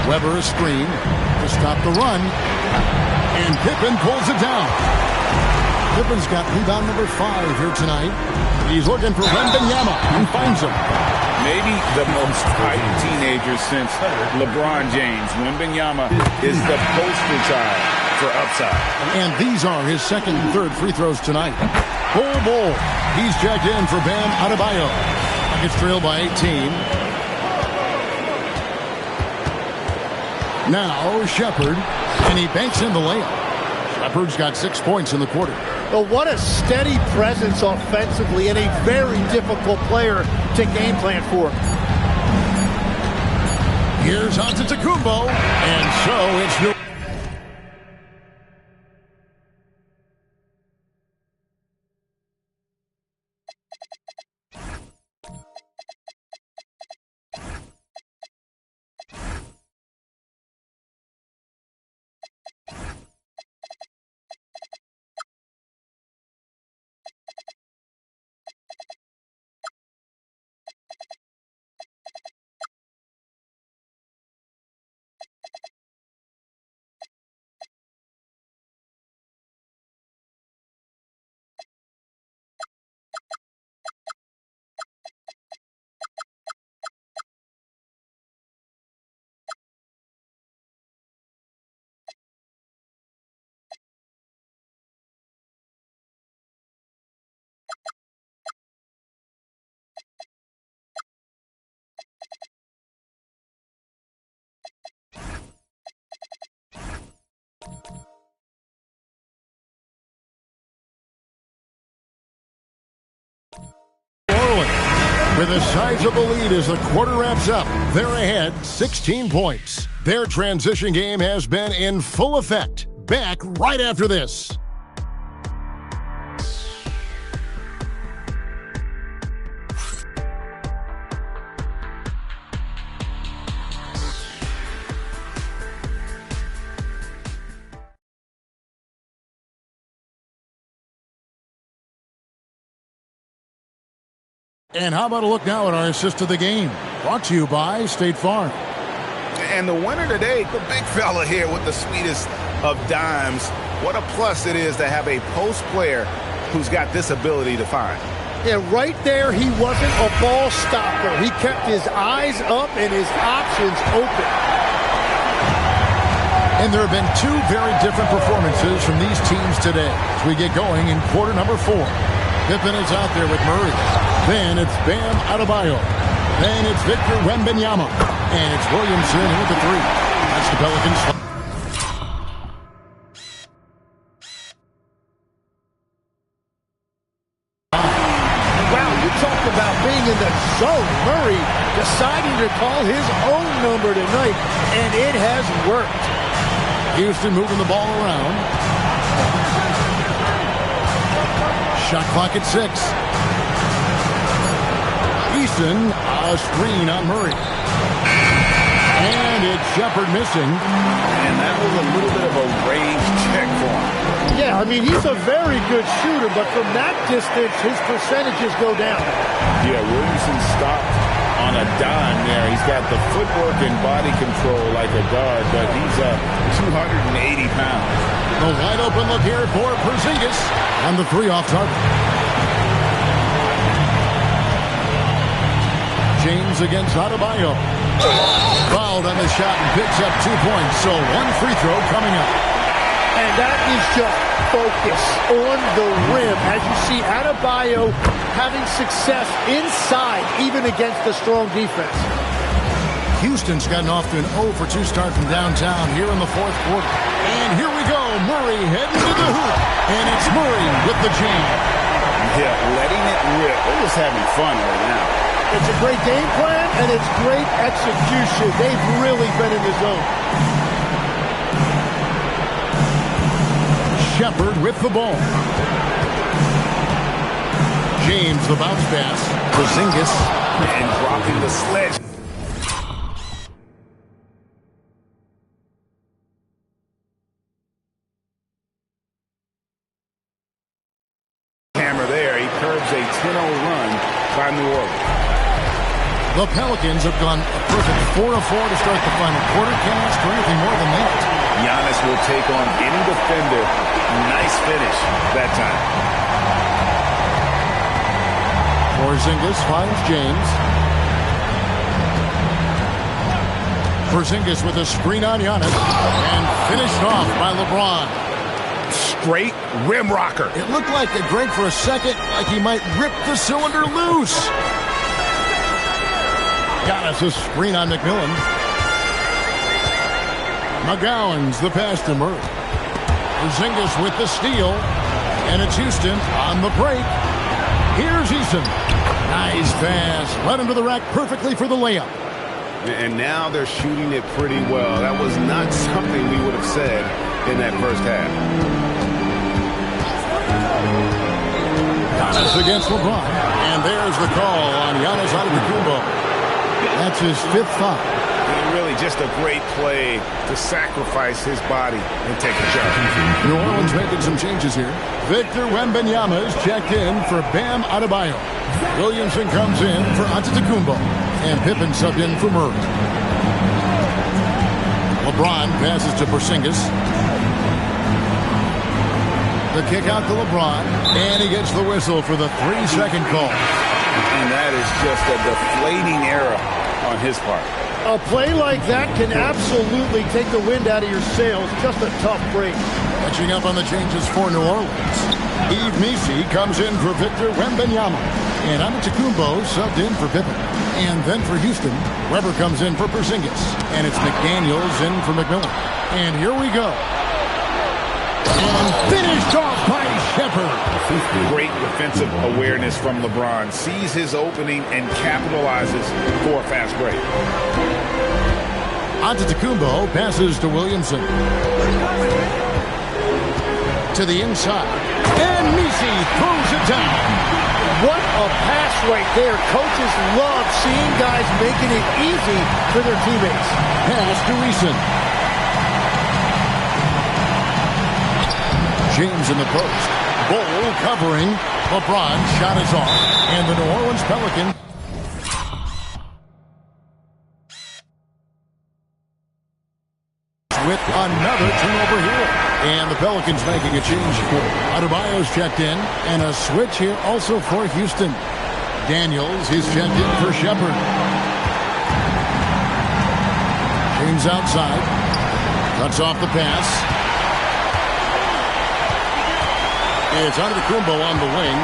Weber a screen to stop the run. And Pippen pulls it down. Pippen's got rebound number 5 here tonight. He's looking for Wembanyama and finds him. Maybe the most hyped teenager since LeBron James. Wembanyama is the poster child for upside. And these are his second and third free throws tonight. Bull. He's checked in for Bam Adebayo. Nuggets trail by 18. Now Shepherd, and he banks in the layup. Shepherd's got 6 points in the quarter. Well, what a steady presence offensively and a very difficult player to game plan for. Here's Antetokounmpo, and so it's New. With a sizable lead as the quarter wraps up, they're ahead 16 points. Their transition game has been in full effect. Back right after this. And how about a look now at our assist of the game? Brought to you by State Farm. And the winner today, the big fella here with the sweetest of dimes. What a plus it is to have a post player who's got this ability to find. Yeah, right there, he wasn't a ball stopper. He kept his eyes up and his options open. And there have been 2 very different performances from these teams today as we get going in quarter number 4. Pippen is out there with Murray. Then it's Bam Adebayo. Then it's Victor Wembanyama. And it's Williamson with the 3. That's the Pelicans. Wow, you talk about being in the zone. Murray deciding to call his own number tonight, and it has worked. Houston moving the ball around. Shot clock at 6. Easton, a screen on Murray. And it's Shepherd missing. And that was a little bit of a range check for him. Yeah, I mean, he's a very good shooter, but from that distance, his percentages go down. Yeah, Williamson stopped on a dime there. He's got the footwork and body control like a guard, but he's 280 pounds. The wide open look here for Porzingis on the 3 off target. James against Adebayo. Fouled on the shot and picks up 2 points, so 1 free throw coming up. And that is just focus on the rim. As you see, Adebayo having success inside, even against the strong defense. Houston's gotten off to an 0 for 2 start from downtown here in the fourth quarter. And here we go. Murray heading to the hoop. And it's Murray with the jam. Yeah, letting it rip. They're just having fun right now. It's a great game plan, and it's great execution. They've really been in the zone. Shepherd with the ball. James, the bounce pass. Porzingis. And dropping the sledge. Hammer there. He curbs a 10-0 run by New Orleans. The Pelicans have gone a perfect 4-4 to start the final quarter. Can't ask for anything more than that. Giannis will take on any defender. Nice finish that time. Porzingis finds James. Porzingis with a screen on Giannis. And finished off by LeBron. Straight rim rocker. It looked like a Greg for a second, like he might rip the cylinder loose. Giannis a screen on McMillan. McGowan's the pass to Murray. Porzingis with the steal. And it's Houston on the break. Here's Eason. Nice pass. Led into the rack perfectly for the layup. And now they're shooting it pretty well. That was not something we would have said in that first half. Giannis against LeBron. And there's the call on Giannis Antetokounmpo. That's his 5th foul. And really just a great play to sacrifice his body and take the shot. New Orleans making some changes here. Victor Wembanyama is checked in for Bam Adebayo. Williamson comes in for Antetokounmpo. And Pippen subbed in for Murray. LeBron passes to Porzingis. The kick out to LeBron. And he gets the whistle for the 3-second call. And that is just a deflating error on his part. A play like that can absolutely take the wind out of your sails. Just a tough break. Catching up on the changes for New Orleans. Yves Missi comes in for Victor Wembanyama. And Antetokounmpo subbed in for Pippen. And then for Houston, Weber comes in for Porzingis. And it's McDaniels in for McMillan. And here we go. And finished off by Shepherd. Great defensive awareness from LeBron. Sees his opening and capitalizes for a fast break. Antetokounmpo passes to Williamson. To the inside. And Missi throws it down. What a pass right there. Coaches love seeing guys making it easy for their teammates. Pass to Eason. James in the post. Bol covering. LeBron shot is off. And the New Orleans Pelicans with another turnover here. And the Pelicans making a change. Adebayo's checked in. And a switch here also for Houston. Daniels, he's checked in for Shepherd. James outside. Cuts off the pass. It's Antetokounmpo on the wing.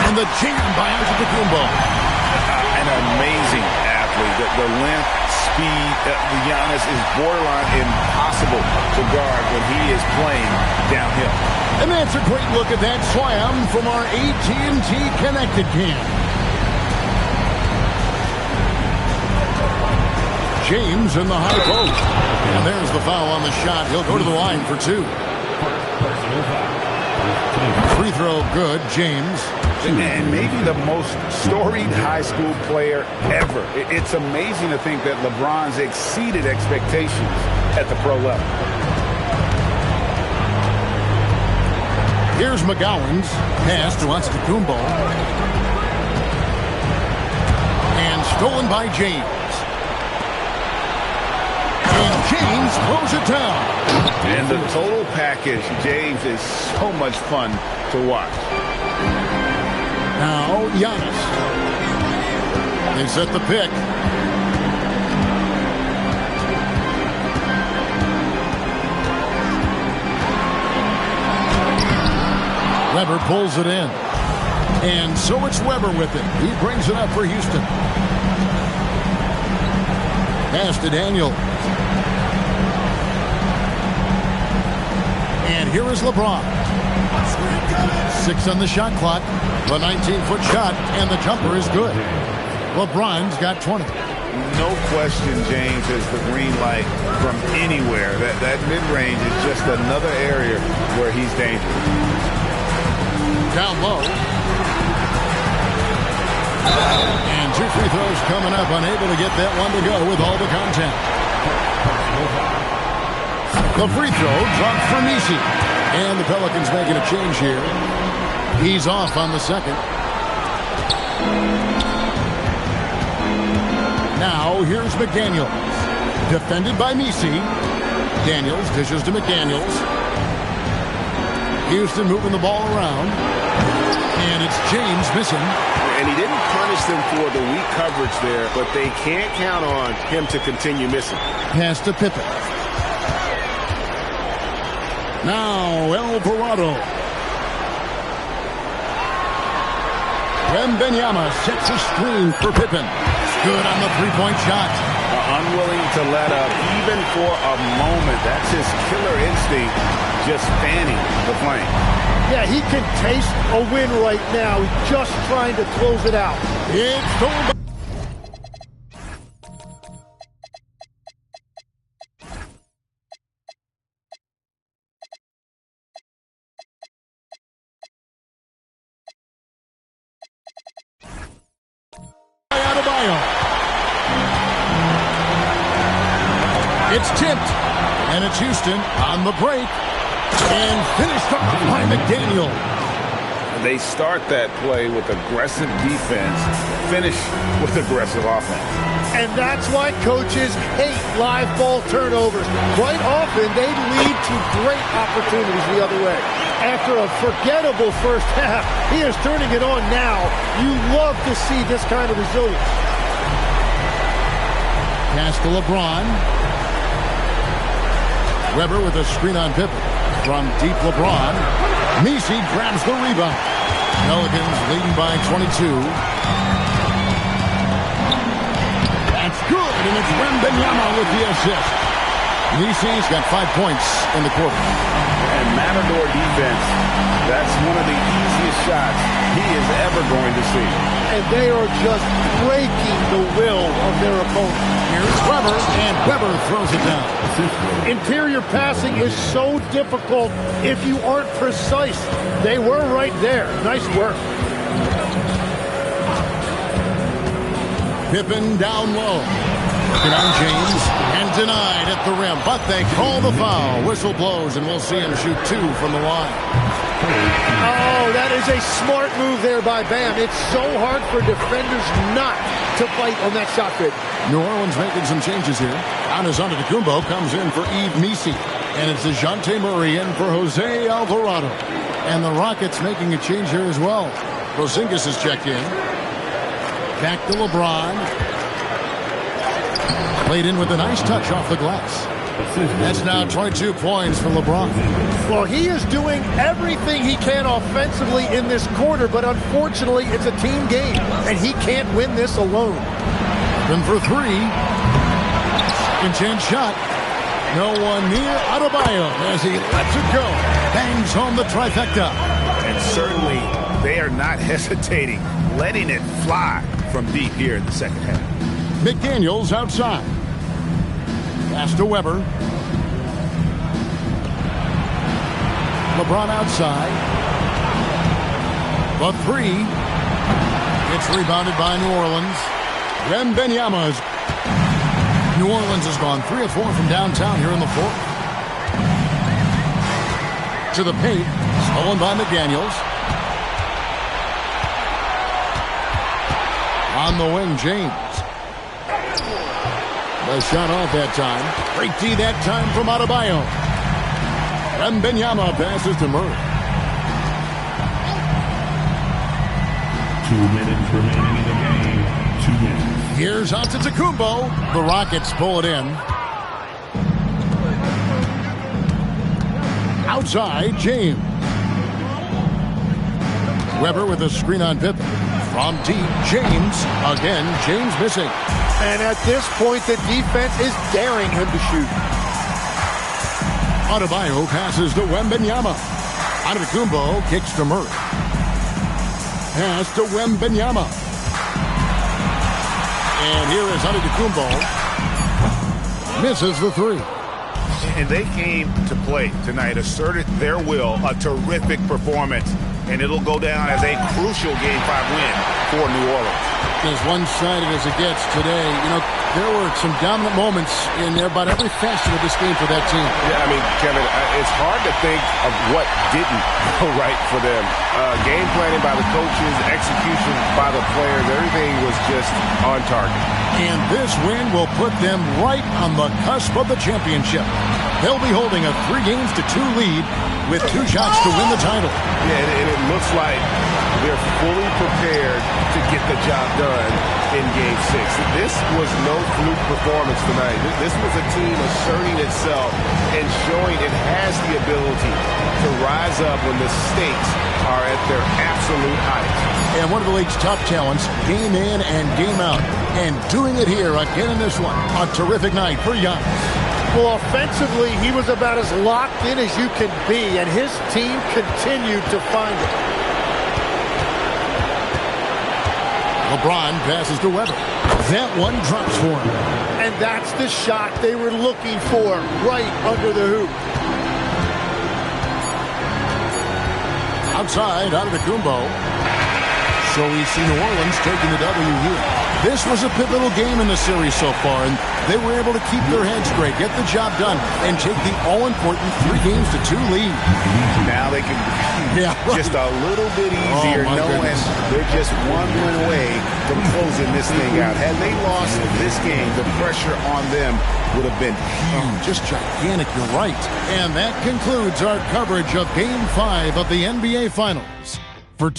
And the jam by Antetokounmpo. An amazing athlete. The length, speed, Giannis is borderline impossible to guard when he is playing downhill. And that's a great look at that slam from our AT&T Connected Cam. James in the high post. And there's the foul on the shot. He'll go to the line for 2. Free throw good, James. And maybe the most storied high school player ever. It's amazing to think that LeBron's exceeded expectations at the pro level. Here's McGowan's pass to Antetokounmpo. And stolen by James. James throws it down. And the total package, James, is so much fun to watch. Now, Giannis. They set the pick. Weber pulls it in. And so it's Weber with it. He brings it up for Houston. Pass to Daniel. And here is LeBron. 6 on the shot clock. The 19-foot shot, and the jumper is good. LeBron's got 20. No question, James has the green light from anywhere. That mid-range is just another area where he's dangerous. Down low. And 2 free throws coming up. Unable to get that one to go with all the contact. The free throw dropped for Misi. And the Pelicans making a change here. He's off on the second. Now, here's McDaniels. Defended by Misi. Daniels dishes to McDaniels. Houston moving the ball around. And it's James missing. And he didn't punish them for the weak coverage there, but they can't count on him to continue missing. Pass to Pippen. Now, Alvarado. Wembanyama sets a screen for Pippen. Good on the three-point shot. Unwilling to let up, even for a moment. That's his killer instinct, just fanning the flame. Yeah, he can taste a win right now. He's just trying to close it out. It's over. It's tipped, and it's Houston on the break, and finished off by McDaniel. They start that play with aggressive defense, finish with aggressive offense. And that's why coaches hate live ball turnovers. Quite often, they lead to great opportunities the other way. After a forgettable first half, he is turning it on now. You love to see this kind of resilience. Pass to LeBron. Weber with a screen on Pippen. From deep LeBron. Misi grabs the rebound. Pelicans leading by 22. That's good, and it's Wembanyama with the assist. Misi's got 5 points in the quarter. And Matador defense, that's one of the easiest shots he is ever going to see. And they are just breaking the will of their opponent. Here's Weber, and Weber throws it down. Interior passing is so difficult if you aren't precise. They were right there. Nice work. Pippen down low. Looking on James, and denied at the rim. But they call the foul. Whistle blows, and we'll see him shoot 2 from the line. Oh, that is a smart move there by Bam. It's so hard for defenders not to fight on that shot fit. New Orleans making some changes here. Giannis Antetokounmpo comes in for Yves Misi. And it's DeJounte Murray in for Jose Alvarado. And the Rockets making a change here as well. Porzingis is checked in. Back to LeBron. Played in with a nice touch off the glass. That's now 22 points for LeBron. Well, he is doing everything he can offensively in this quarter, but unfortunately, it's a team game, and he can't win this alone. Then for 3. Second chance shot. No one near Adebayo as he lets it go. Bangs home the trifecta. And certainly, they are not hesitating, letting it fly from deep here in the second half. McDaniels outside. Pass to Weber. LeBron outside. The 3. It's rebounded by New Orleans. Wembanyama's. New Orleans has gone 3 of 4 from downtown here in the fourth. To the paint. Stolen by McDaniels. On the wing, James. The shot off that time. Great D that time from Adebayo. Wembanyama passes to Murray. 2 minutes remaining in the game. 2 minutes. Here's Antetokounmpo. The Rockets pull it in. Outside, James. Weber with a screen on Pippen. From deep, James. Again, James missing. And at this point, the defense is daring him to shoot. Adebayo passes to Wembanyama. Antetokounmpo kicks to Murray. Pass to Wembanyama. And here is Antetokounmpo. Misses the three. And they came to play tonight, asserted their will, a terrific performance. And it'll go down as a crucial Game 5 win for New Orleans. As one-sided as it gets today, you know, there were some dominant moments in there about every facet of this game for that team. Yeah, I mean, Kevin, it's hard to think of what didn't go right for them. Game planning by the coaches, execution by the players, everything was just on target. And this win will put them right on the cusp of the championship. They'll be holding a 3-2 lead with 2 shots to win the title. Yeah, and it looks like they're fully prepared to get the job done in Game 6. This was no fluke performance tonight. This was a team asserting itself and showing it has the ability to rise up when the stakes are at their absolute height. And one of the league's top talents, game in and game out. And doing it here again in this one. A terrific night for Giannis. Well, offensively, he was about as locked in as you can be, and his team continued to find it. LeBron passes to Weber. That one drops for him. And that's the shot they were looking for, right under the hoop. Outside, Antetokounmpo. So we see New Orleans taking the W here. This was a pivotal game in the series so far, and they were able to keep their heads straight, get the job done, and take the all-important 3-2 lead. Now they can just a little bit easier knowing they're just one win away from closing this thing out. Had they lost this game, the pressure on them would have been huge. Just gigantic, you're right. And that concludes our coverage of Game 5 of the NBA Finals. For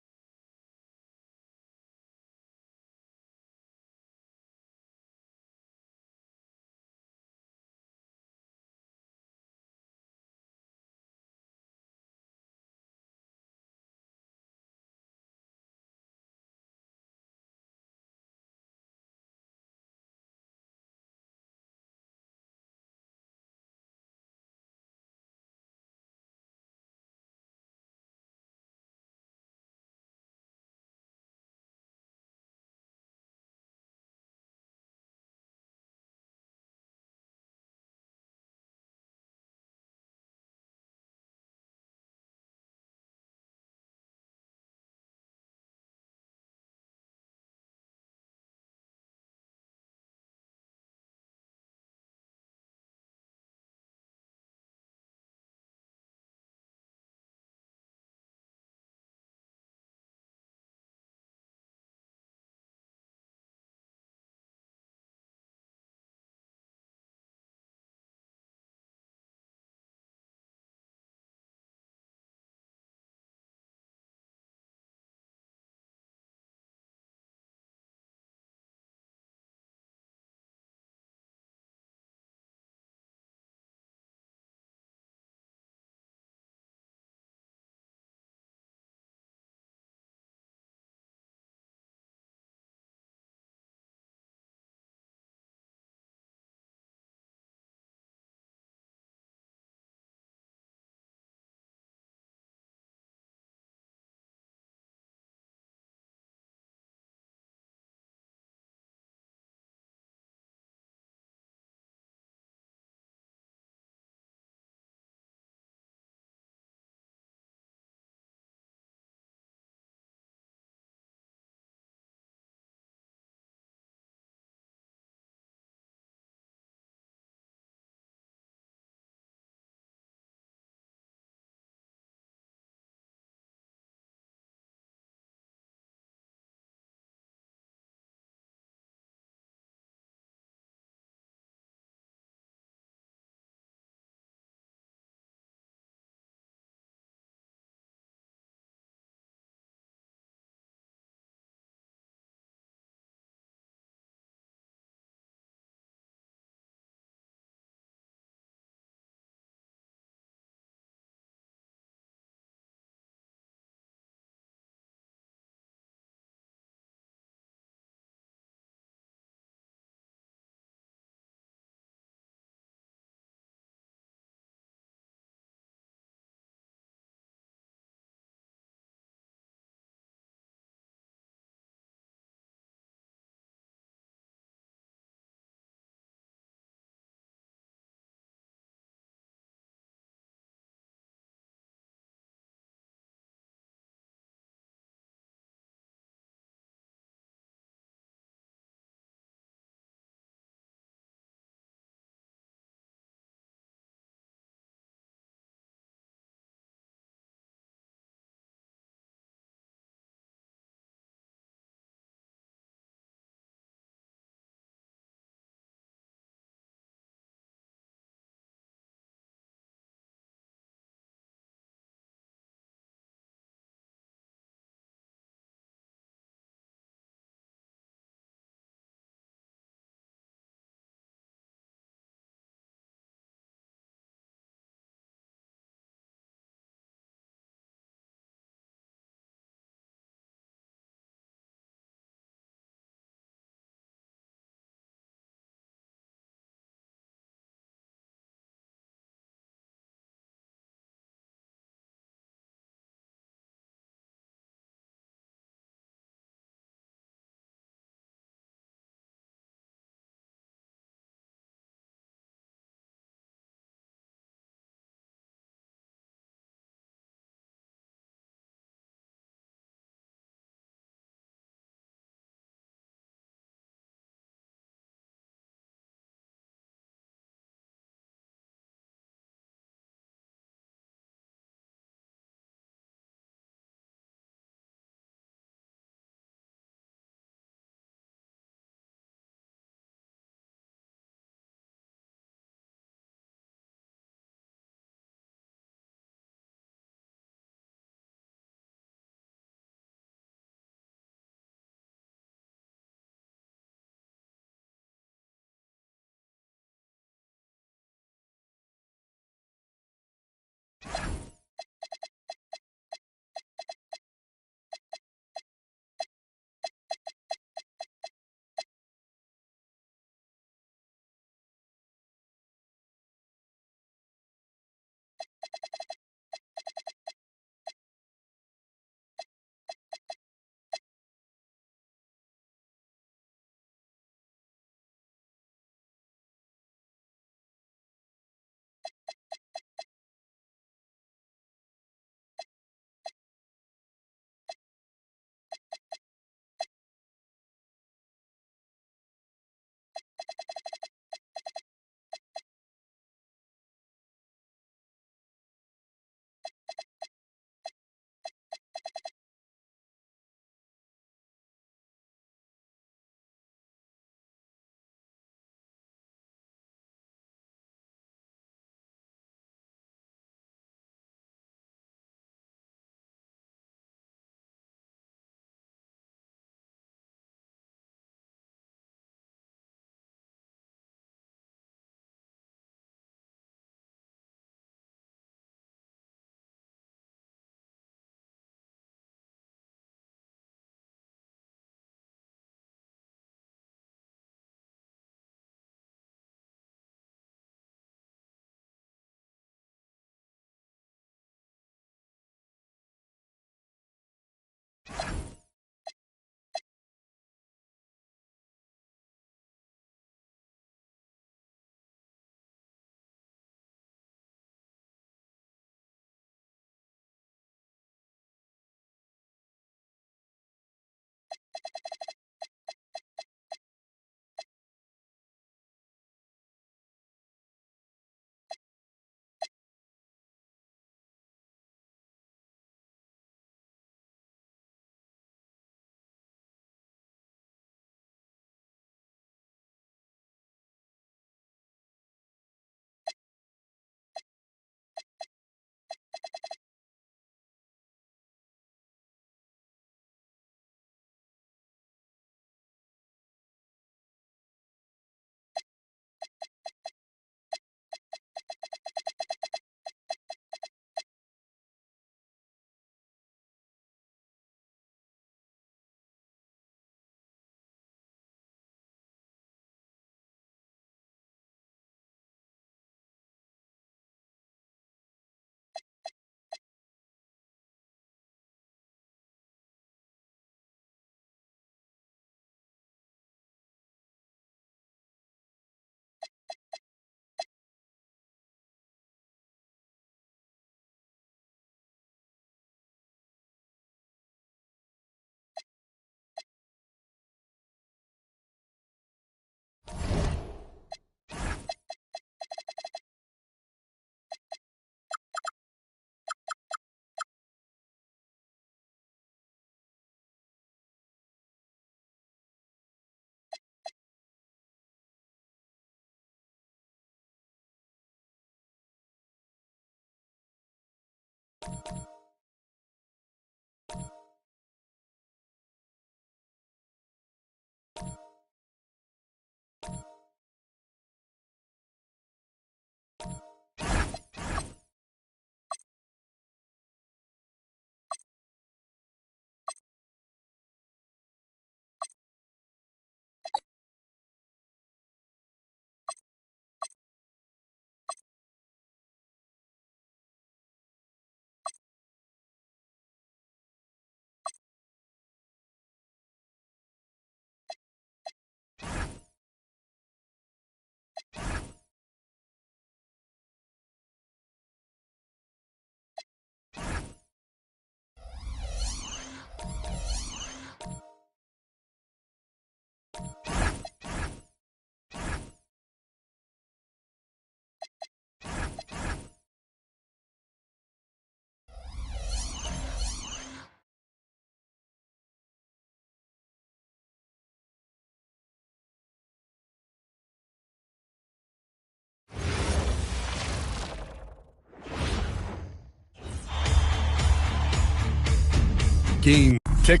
Game. Check.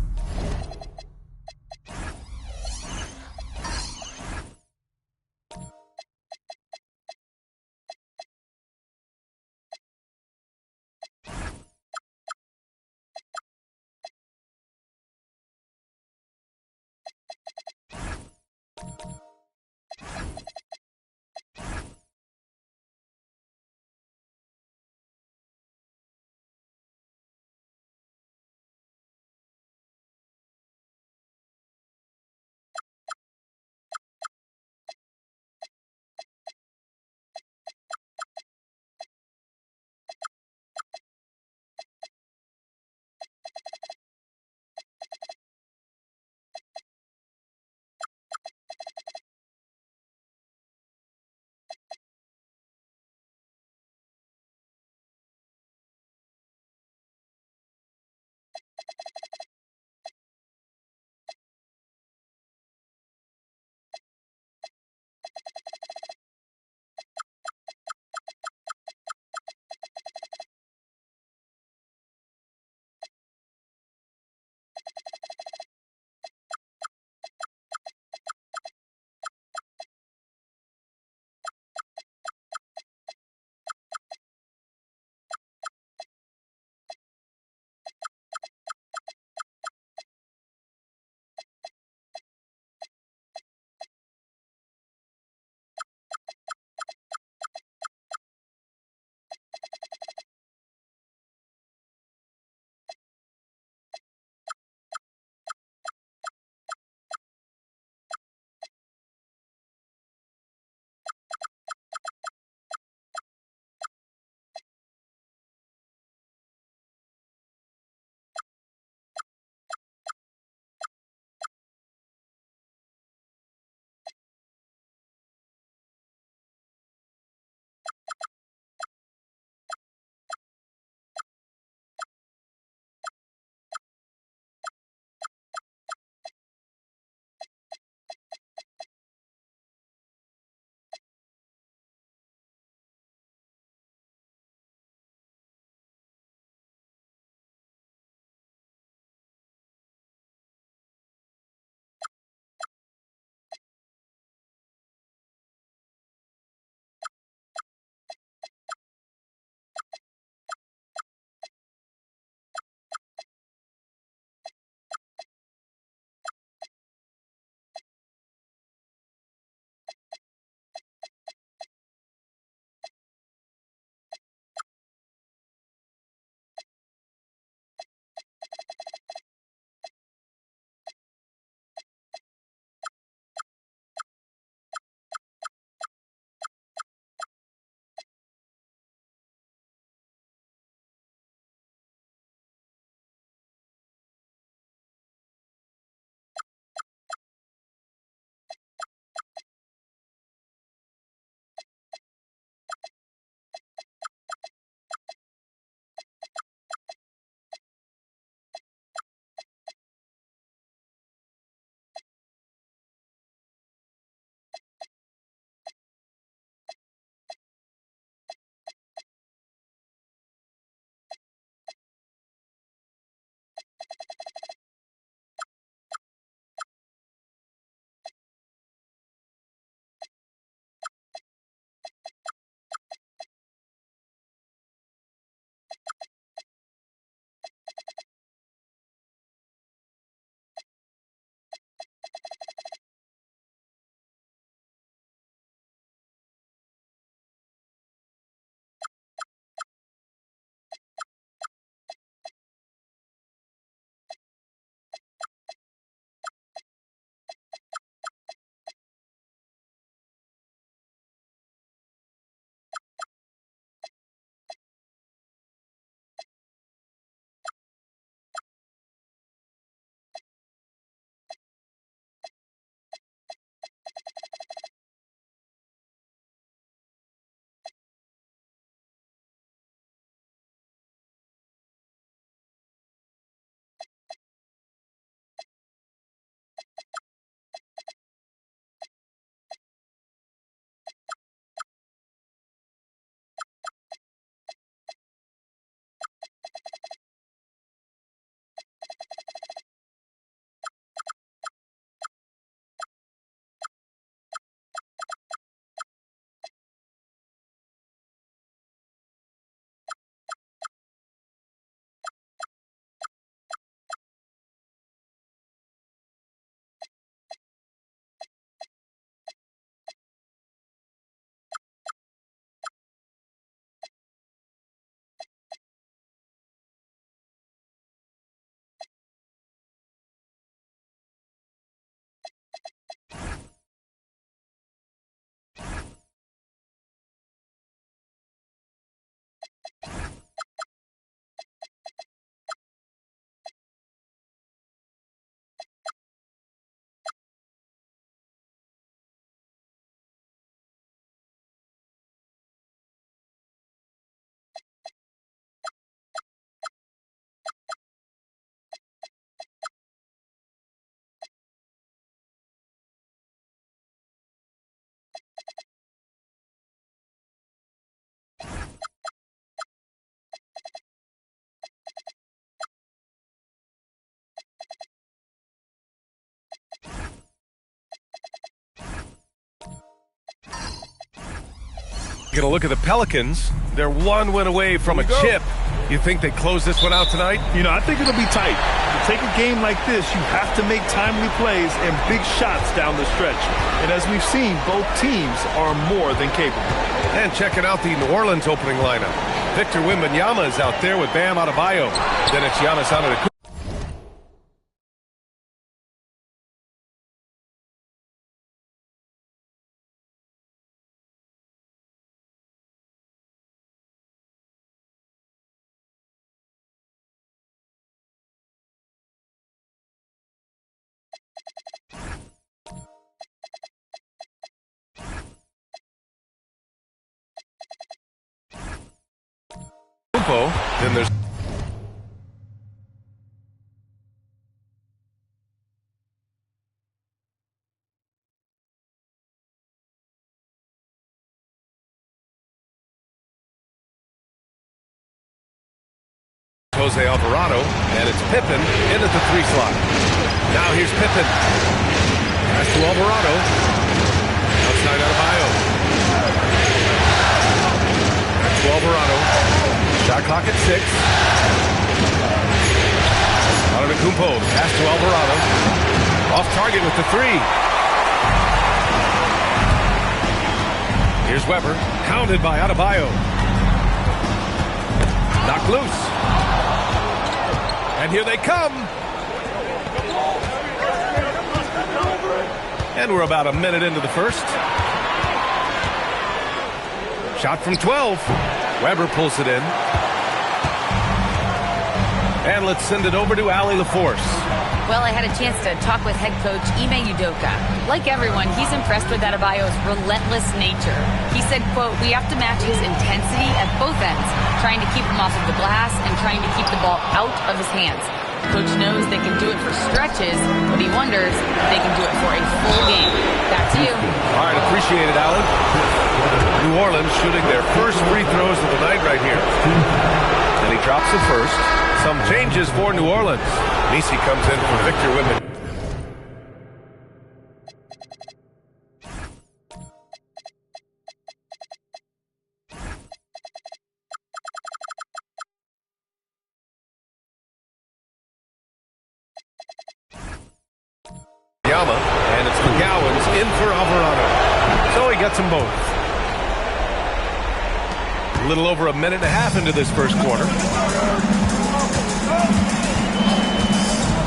Going to look at the Pelicans. They're one win away from a chip. You think they close this one out tonight? You know, I think it'll be tight. To take a game like this, you have to make timely plays and big shots down the stretch. And as we've seen, both teams are more than capable. And checking out the New Orleans opening lineup. Victor Wembanyama is out there with Bam Adebayo. Then it's Giannis Antetokounmpo. Then there's Jose Alvarado, and it's Pippen in at the 3 slot. Now here's Pippen. Pass to Alvarado. Outside Adebayo. Back to Alvarado. Shot clock at 6. Antetokounmpo, pass to Alvarado. Off target with the 3. Here's Weber, pounded by Adebayo. Knocked loose. And here they come. And we're about a minute into the first. Shot from 12. Weber pulls it in. And let's send it over to Allie LaForce. Well, I had a chance to talk with head coach Ime Udoka. Like everyone, he's impressed with Adebayo's relentless nature. He said, quote, "We have to match his intensity at both ends, trying to keep him off of the glass and trying to keep the ball out of his hands. Coach knows they can do it for stretches, but he wonders if they can do it for a full game." Back to you. All right, appreciate it, Allie. New Orleans shooting their first free throws of the night right here. And he drops the first. Some changes for New Orleans. Nisi comes in for Victor Wembanyama. And it's McGowan's in for Alvarado. So he gets them both. A little over a minute and a half into this first quarter.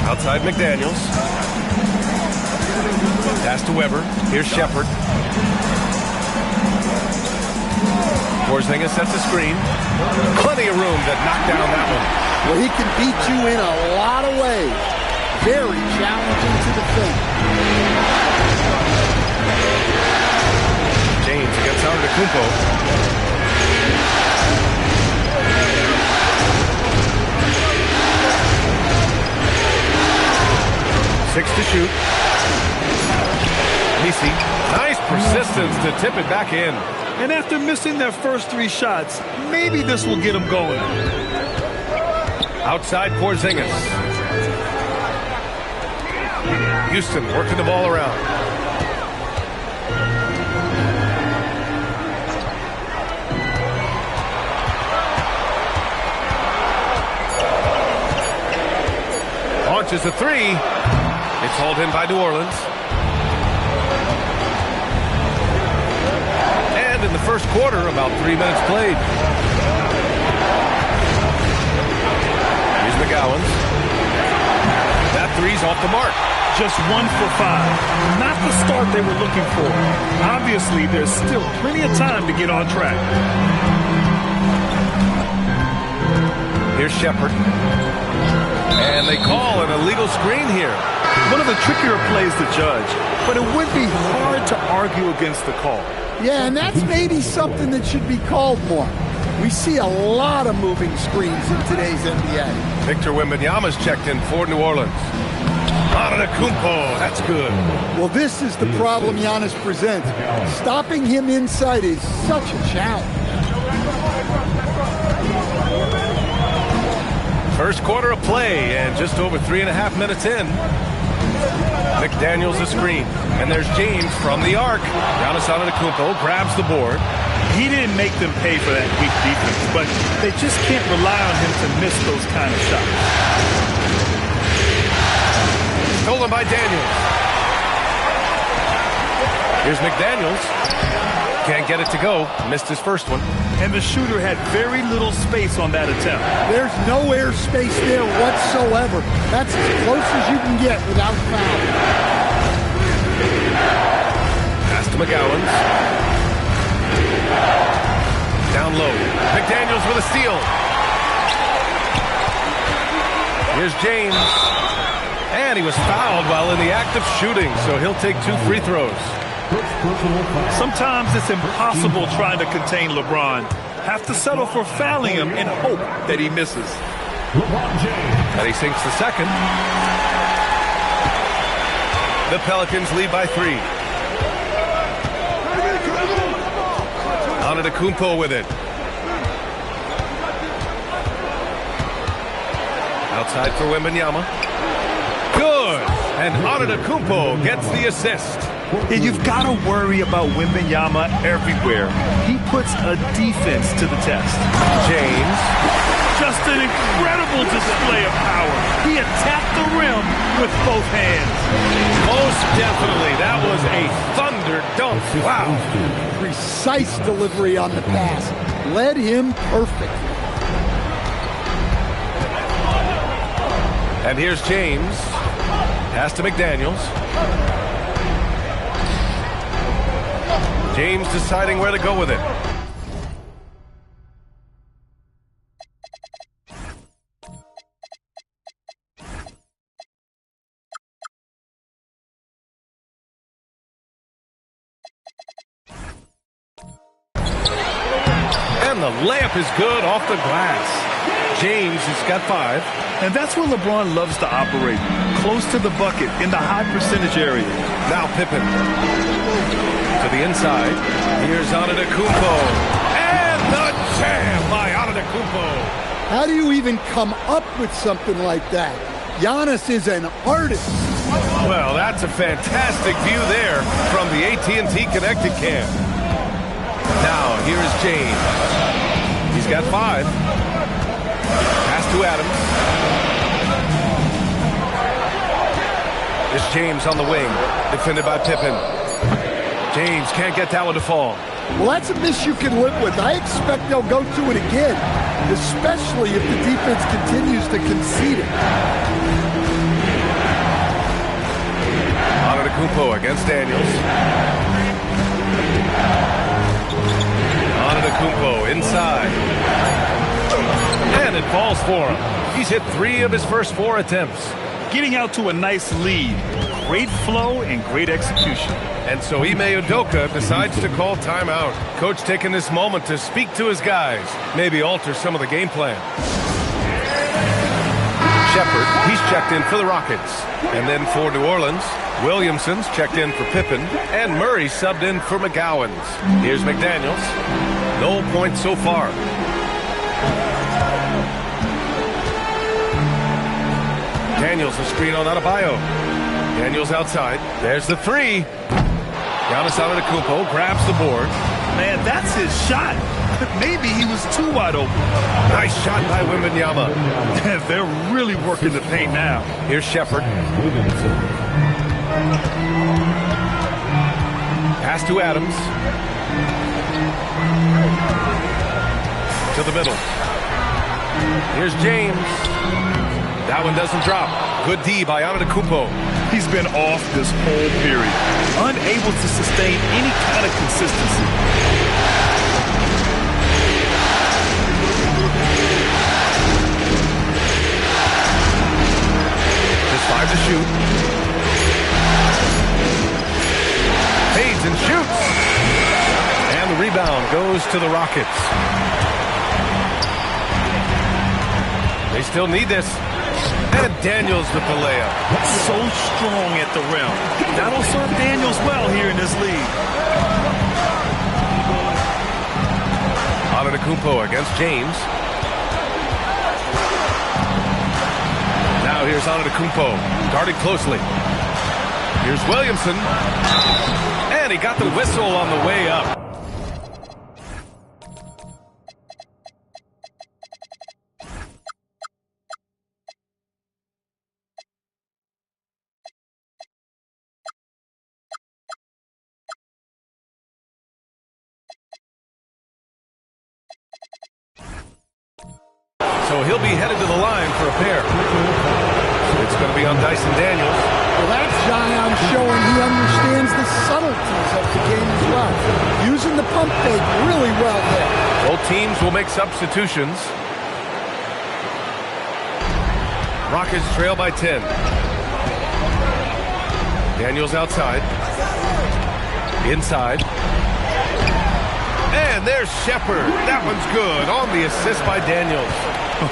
Outside McDaniels. Pass to Weber. Here's Shepard. Porzingis sets a screen. Plenty of room to knock down that one. Well, he can beat you in a lot of ways. Very challenging to defend. James against Antetokounmpo. Six to shoot. Nisi, nice persistence to tip it back in. And after missing their first 3 shots, maybe this will get them going. Outside Porzingis. Houston working the ball around. Launches a 3. It's hauled in by New Orleans. And in the first quarter, about 3 minutes played. Here's McGowan's. That 3's off the mark. Just 1 for 5. Not the start they were looking for. Obviously, there's still plenty of time to get on track. Here's Shepard. And they call an illegal screen here. One of the trickier plays to judge, but it would be hard to argue against the call. Yeah, and that's maybe something that should be called more. We see a lot of moving screens in today's NBA. Victor Wembanyama's checked in for New Orleans. Antetokounmpo, that's good. Well, this is the problem Giannis presents. Stopping him inside is such a challenge. First quarter of play and just over 3.5 minutes in. McDaniels a screen. And there's James from the arc. Giannis Antetokounmpo grabs the board. He didn't make them pay for that weak defense, but they just can't rely on him to miss those kind of shots. Stolen by Daniels. Here's McDaniels. Can't get it to go. Missed his first one. And the shooter had very little space on that attempt. There's no air space there whatsoever. That's as close as you can get without foul. Pass to McGowan. Down low. McDaniels with a steal. Here's James. And he was fouled while in the act of shooting, so he'll take 2 free throws. Sometimes it's impossible trying to contain LeBron. Have to settle for fouling him and hope that he misses. And he sinks the second. The Pelicans lead by 3. Antetokounmpo with it. Outside for Wembanyama. Good! And Antetokounmpo gets the assist. And you've got to worry about Wembanyama everywhere. He puts a defense to the test. James. Just an incredible display of power. He attacked the rim with both hands. Most definitely. That was a thunder dunk. Wow. Precise delivery on the pass. Led him perfect. And here's James. Pass to McDaniels. James deciding where to go with it. And the layup is good off the glass. James has got 5. And that's where LeBron loves to operate. Close to the bucket in the high percentage area. Now Pippen. To the inside. Here's Antetokounmpo. And the jam by Antetokounmpo. How do you even come up with something like that? Giannis is an artist. Well, that's a fantastic view there from the AT&T Connected Cam. Now, here is James. He's got 5. Pass to Adams. There's James on the wing. Defended by Pippen. James can't get that one to fall. Well, that's a miss you can live with. I expect they'll go to it again, especially if the defense continues to concede it. Antetokounmpo against Daniels. Antetokounmpo inside. And it falls for him. He's hit 3 of his first 4 attempts. Getting out to a nice lead. Great flow and great execution. And so Ime Udoka decides to call timeout. Coach taking this moment to speak to his guys. Maybe alter some of the game plan. Shepard, he's checked in for the Rockets. And then for New Orleans, Williamson's checked in for Pippen. And Murray subbed in for McGowan's. Here's McDaniels. No points so far. Daniels the screen on Adebayo. Daniels outside. There's the 3. Giannis Antetokounmpo grabs the board. Man, that's his shot. Maybe he was too wide open. Nice shot by Wembanyama. They're really working the paint now. Here's Shepard. Pass to Adams. To the middle. Here's James. That one doesn't drop. Good D by Antetokounmpo. He's been off this whole period. Unable to sustain any kind of consistency. Just 5 to shoot. Fades and shoots. And the rebound goes to the Rockets. They still need this. And Daniels with the layup. So strong at the rim. That'll serve Daniels well here in this league. Antetokounmpo against James. Now here's Antetokounmpo, guarded closely. Here's Williamson. And he got the whistle on the way up. So he'll be headed to the line for a pair. It's going to be on Dyson Daniels. Well, that's Zion showing he understands the subtleties of the game as well. Using the pump fake really well there. Both teams will make substitutions. Rockets trail by 10. Daniels outside. Inside. And there's Shepard. That one's good on the assist by Daniels.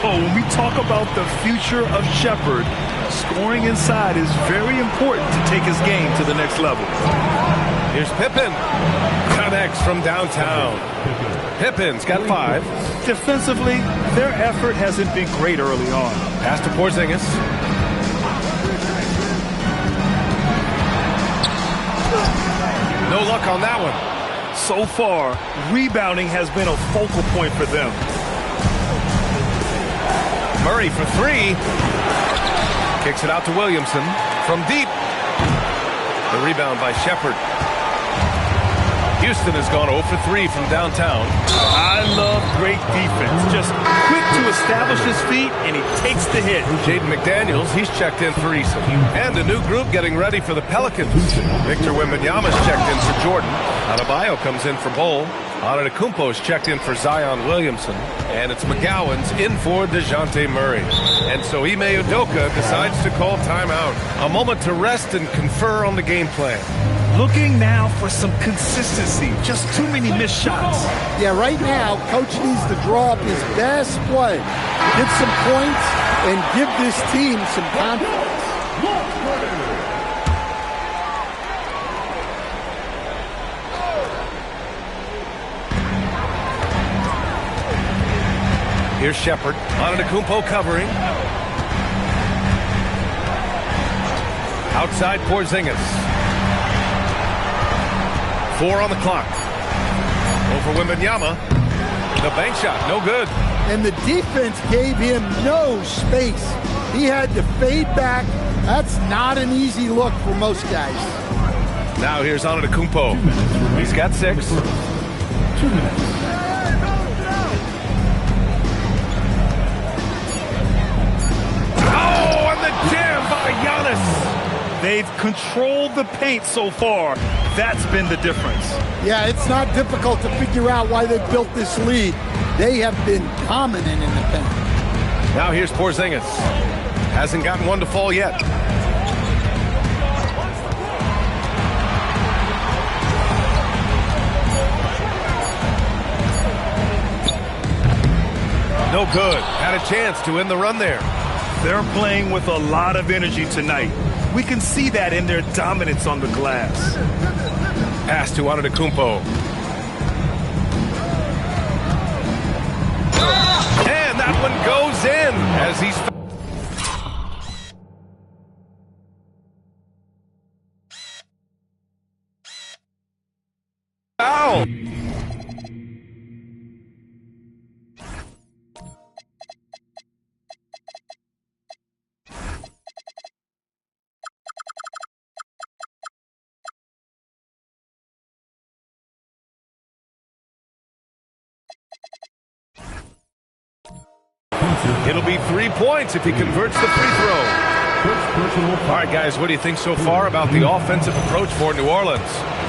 Oh, when we talk about the future of Shepard, scoring inside is very important to take his game to the next level. Here's Pippen. Connects from downtown. Pippen's got 5. Defensively, their effort hasn't been great early on. Pass to Porzingis. No luck on that one. So far, rebounding has been a focal point for them. Murray for 3. Kicks it out to Williamson from deep. The rebound by Shepard. Houston has gone 0 for 3 from downtown. I love great defense. Just quick to establish his feet, and he takes the hit. Jaden McDaniels, he's checked in for Eason. And a new group getting ready for the Pelicans. Victor Wembanyama's checked in for Jordan. Adebayo comes in for Bol. Antetokounmpo's checked in for Zion Williamson. And it's McGowan's in for DeJounte Murray. And so Ime Udoka decides to call timeout. A moment to rest and confer on the game plan. Looking now for some consistency. Just too many missed shots. Yeah, right now, Coach needs to draw up his best play. Get some points and give this team some confidence. Here's Shepard. Antetokounmpo covering. Outside Porzingis. 4 on the clock. Over Wembanyama. The bank shot, no good. And the defense gave him no space. He had to fade back. That's not an easy look for most guys. Now here's Antetokounmpo. He's got 6. 2 minutes. Oh, and the jam by Giannis. They've controlled the paint so far. That's been the difference. Yeah, it's not difficult to figure out why they built this lead. They have been dominant in the paint. Now here's Porzingis. Hasn't gotten one to fall yet. No good. Had a chance to end the run there. They're playing with a lot of energy tonight. We can see that in their dominance on the glass. Pass to Antetokounmpo. And that one goes in as he's fouled. It'll be 3 points if he converts the free throw. All right, guys, what do you think so far about the offensive approach for New Orleans?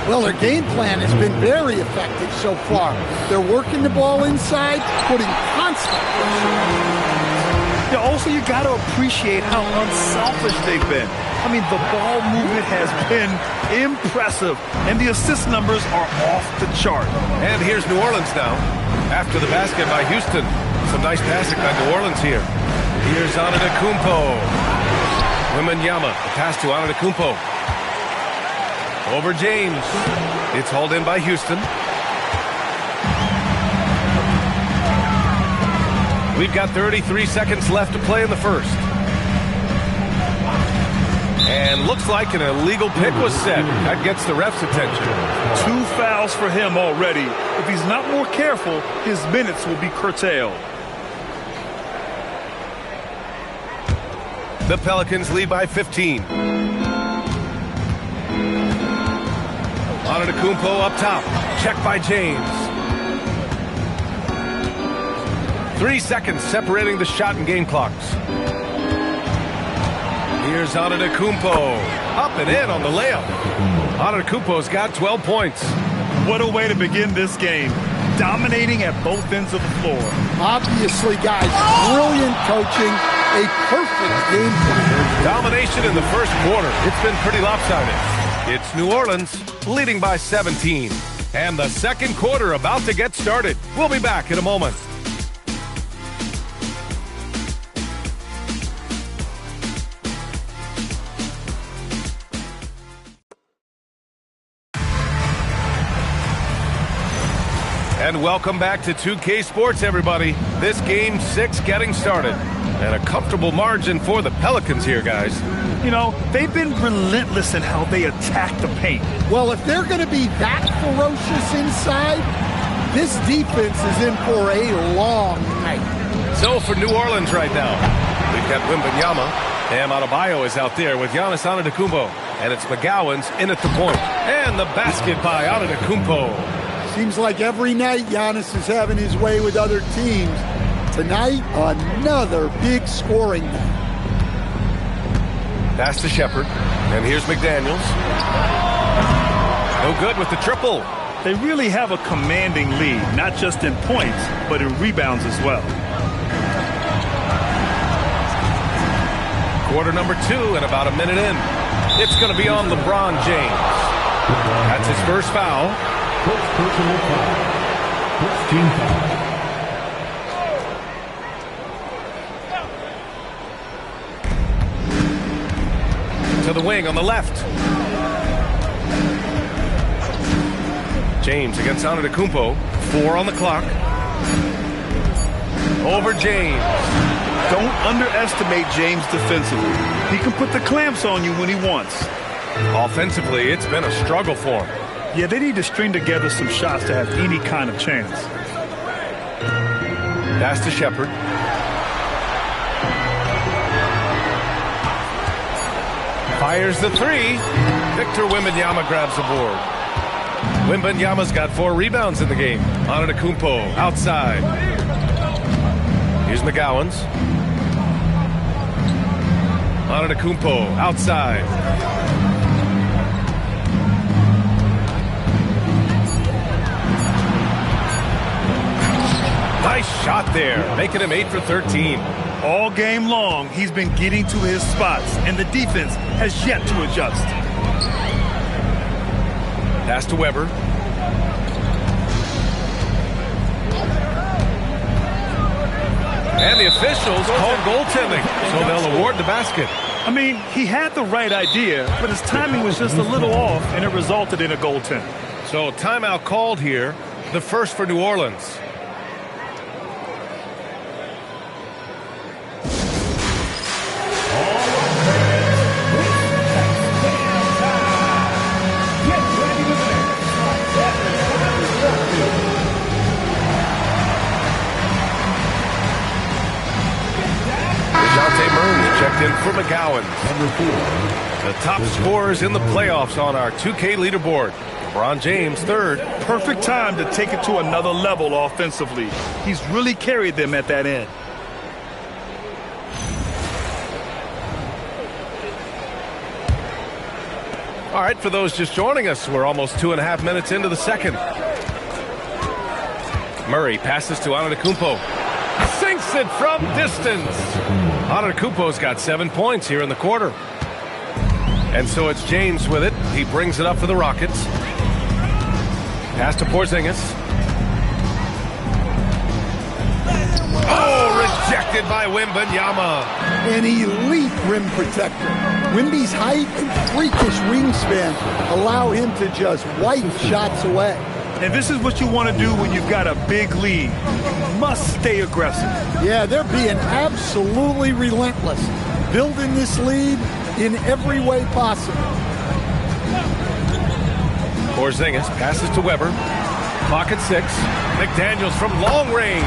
Well, their game plan has been very effective so far. They're working the ball inside, putting constant pressure. Yeah, also, you got to appreciate how unselfish they've been. I mean, the ball movement has been impressive, and the assist numbers are off the chart. And here's New Orleans now. After the basket by Houston. Some nice passing by New Orleans here. Here's Antetokounmpo. Wembanyama. Pass to Antetokounmpo. Over James. It's hauled in by Houston. We've got 33 seconds left to play in the first. And looks like an illegal pick was set. That gets the ref's attention. 2 fouls for him already. If he's not more careful, his minutes will be curtailed. The Pelicans lead by 15. Antetokounmpo up top. Check by James. 3 seconds separating the shot and game clocks. Here's Antetokounmpo. Up and in on the layup. Antetokounmpo's got 12 points. What a way to begin this game. Dominating at both ends of the floor. Obviously, guys, brilliant coaching. A perfect game plan. Domination in the first quarter. It's been pretty lopsided. It's New Orleans leading by 17. And the second quarter about to get started. We'll be back in a moment. And welcome back to 2K Sports, everybody. This game 6 getting started. And a comfortable margin for the Pelicans here, guys. You know, they've been relentless in how they attack the paint. Well, if they're going to be that ferocious inside, this defense is in for a long night. So for New Orleans right now, we've got Wembanyama. Bam Adebayo is out there with Giannis Antetokounmpo. And it's McGowan's in at the point. And the basket by Antetokounmpo. Seems like every night Giannis is having his way with other teams. Tonight, another big scoring night. Pass to Shepherd. And here's McDaniels. No good with the triple. They really have a commanding lead, not just in points, but in rebounds as well. Quarter number 2 and about a minute in. It's going to be on LeBron James. That's his first foul. Personal foul. First team foul. To the wing on the left. James against Antetokounmpo. 4 on the clock. Over James. Don't underestimate James defensively. He can put the clamps on you when he wants. Offensively, it's been a struggle for him. Yeah, they need to string together some shots to have any kind of chance. Pass to Shepherd. Fires the 3. Victor Wembanyama grabs the board. Wembanyama's got 4 rebounds in the game. Antetokounmpo outside. Here's McGowan's. Antetokounmpo outside. Nice shot there, making him 8 for 13. All game long, he's been getting to his spots, and the defense has yet to adjust. Pass to Weber. And the officials called goaltending, so they'll award the basket. I mean, he had the right idea, but his timing was just a little off, and it resulted in a goaltend. So timeout called here, the first for New Orleans. Checked in for McGowan. Number 4. The top scorers in the playoffs on our 2K leaderboard. LeBron James, 3rd. Perfect time to take it to another level offensively. He's really carried them at that end. All right, for those just joining us, we're almost 2.5 minutes into the second. Murray passes to Antetokounmpo. Sinks it from distance. Antetokounmpo's got 7 points here in the quarter. And so it's James with it. He brings it up for the Rockets. Pass to Porzingis. Oh, rejected by Wembanyama. An elite rim protector. Wemby's height and freakish wingspan allow him to just wipe shots away. And this is what you want to do when you've got a big lead. You must stay aggressive. Yeah, they're being absolutely relentless. building this lead in every way possible. Porzingis passes to Weber. Clock at 6. McDaniels from long range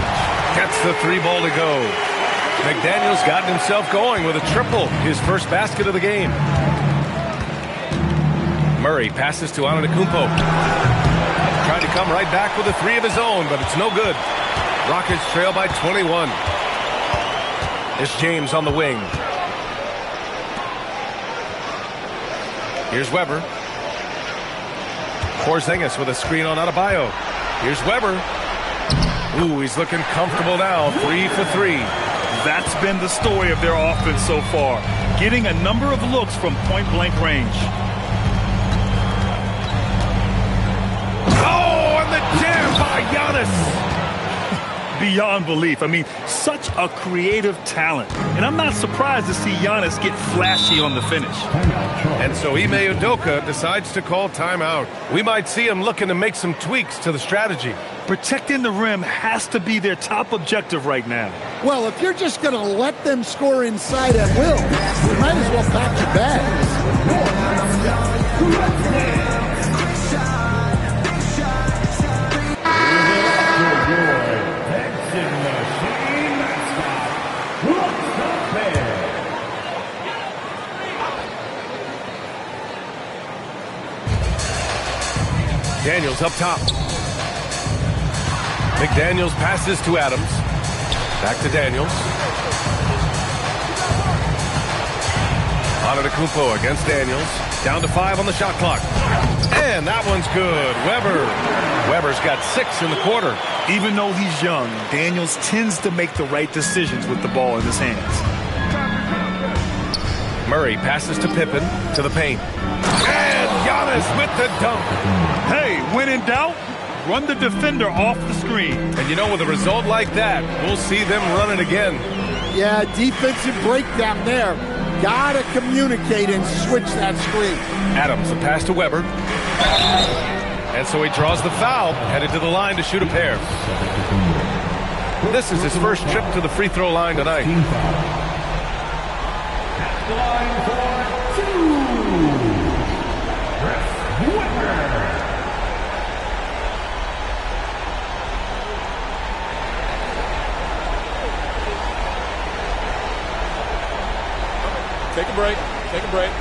gets the 3 ball to go. McDaniels gotten himself going with a triple, his first basket of the game. Murray passes to Antetokounmpo. Trying to come right back with a 3 of his own, but it's no good. Rockets trail by 21. It's James on the wing. Here's Weber. Porzingis with a screen on Adebayo. Here's Weber. Ooh, he's looking comfortable now. 3 for 3. That's been the story of their offense so far, getting a number of looks from point-blank range. Oh, and the jam by Giannis. Beyond belief. I mean, such a creative talent. And I'm not surprised to see Giannis get flashy on the finish. And so Ime Udoka decides to call timeout. We might see him looking to make some tweaks to the strategy. Protecting the rim has to be their top objective right now. Well, if you're just going to let them score inside at will, you might as well pack your bags. Daniels up top. McDaniels passes to Adams. Back to Daniels. Antetokounmpo against Daniels. Down to 5 on the shot clock. And that one's good. Weber's got 6 in the quarter. Even though he's young, Daniels tends to make the right decisions with the ball in his hands. Murray passes to Pippen to the paint. And Giannis with the dunk. Hey, when in doubt, run the defender off the screen. And you know, with a result like that, we'll see them run it again. Yeah, defensive breakdown there. Gotta communicate and switch that screen. Adams, a pass to Weber. And so he draws the foul, headed to the line to shoot a pair. This is his first trip to the free throw line tonight. Line for 2. Take a break. Take a break.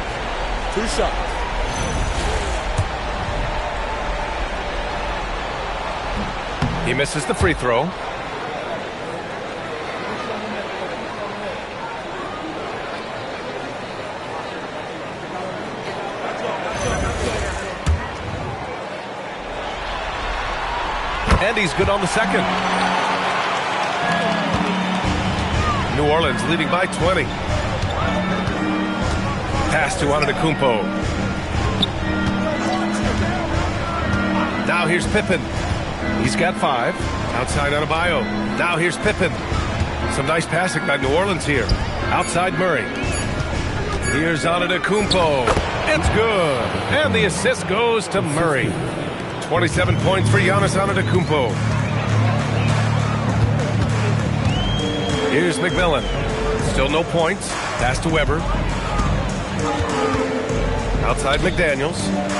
2 shots. He misses the free throw. And he's good on the second. New Orleans leading by 20. Pass to Antetokounmpo. Now here's Pippen. He's got 5. Outside Adebayo. Now here's Pippen. Some nice passing by New Orleans here. Outside Murray. Here's Antetokounmpo. It's good. And the assist goes to Murray. 27 points for Giannis Antetokounmpo. Here's McMillan. Still no points. Pass to Weber. Outside McDaniels.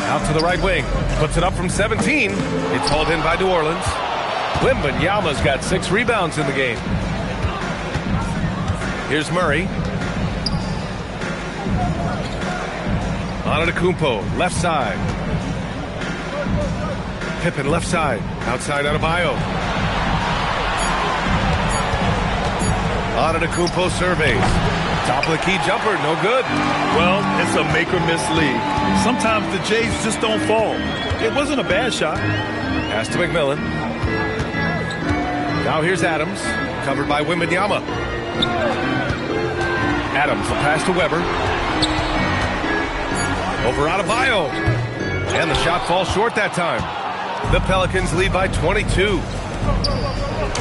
Out to the right wing. Puts it up from 17. It's hauled in by New Orleans. Wembanyama's got 6 rebounds in the game. Here's Murray. Antetokounmpo, left side. Pippen, left side. Outside Adebayo. Antetokounmpo surveys. Top of the key jumper, no good. Well, it's a make or miss league. Sometimes the Jays just don't fall. It wasn't a bad shot. Pass to McMillan. Now here's Adams, covered by Wembanyama. Adams, a pass to Weber. Over Adebayo. And the shot falls short that time. The Pelicans lead by 22.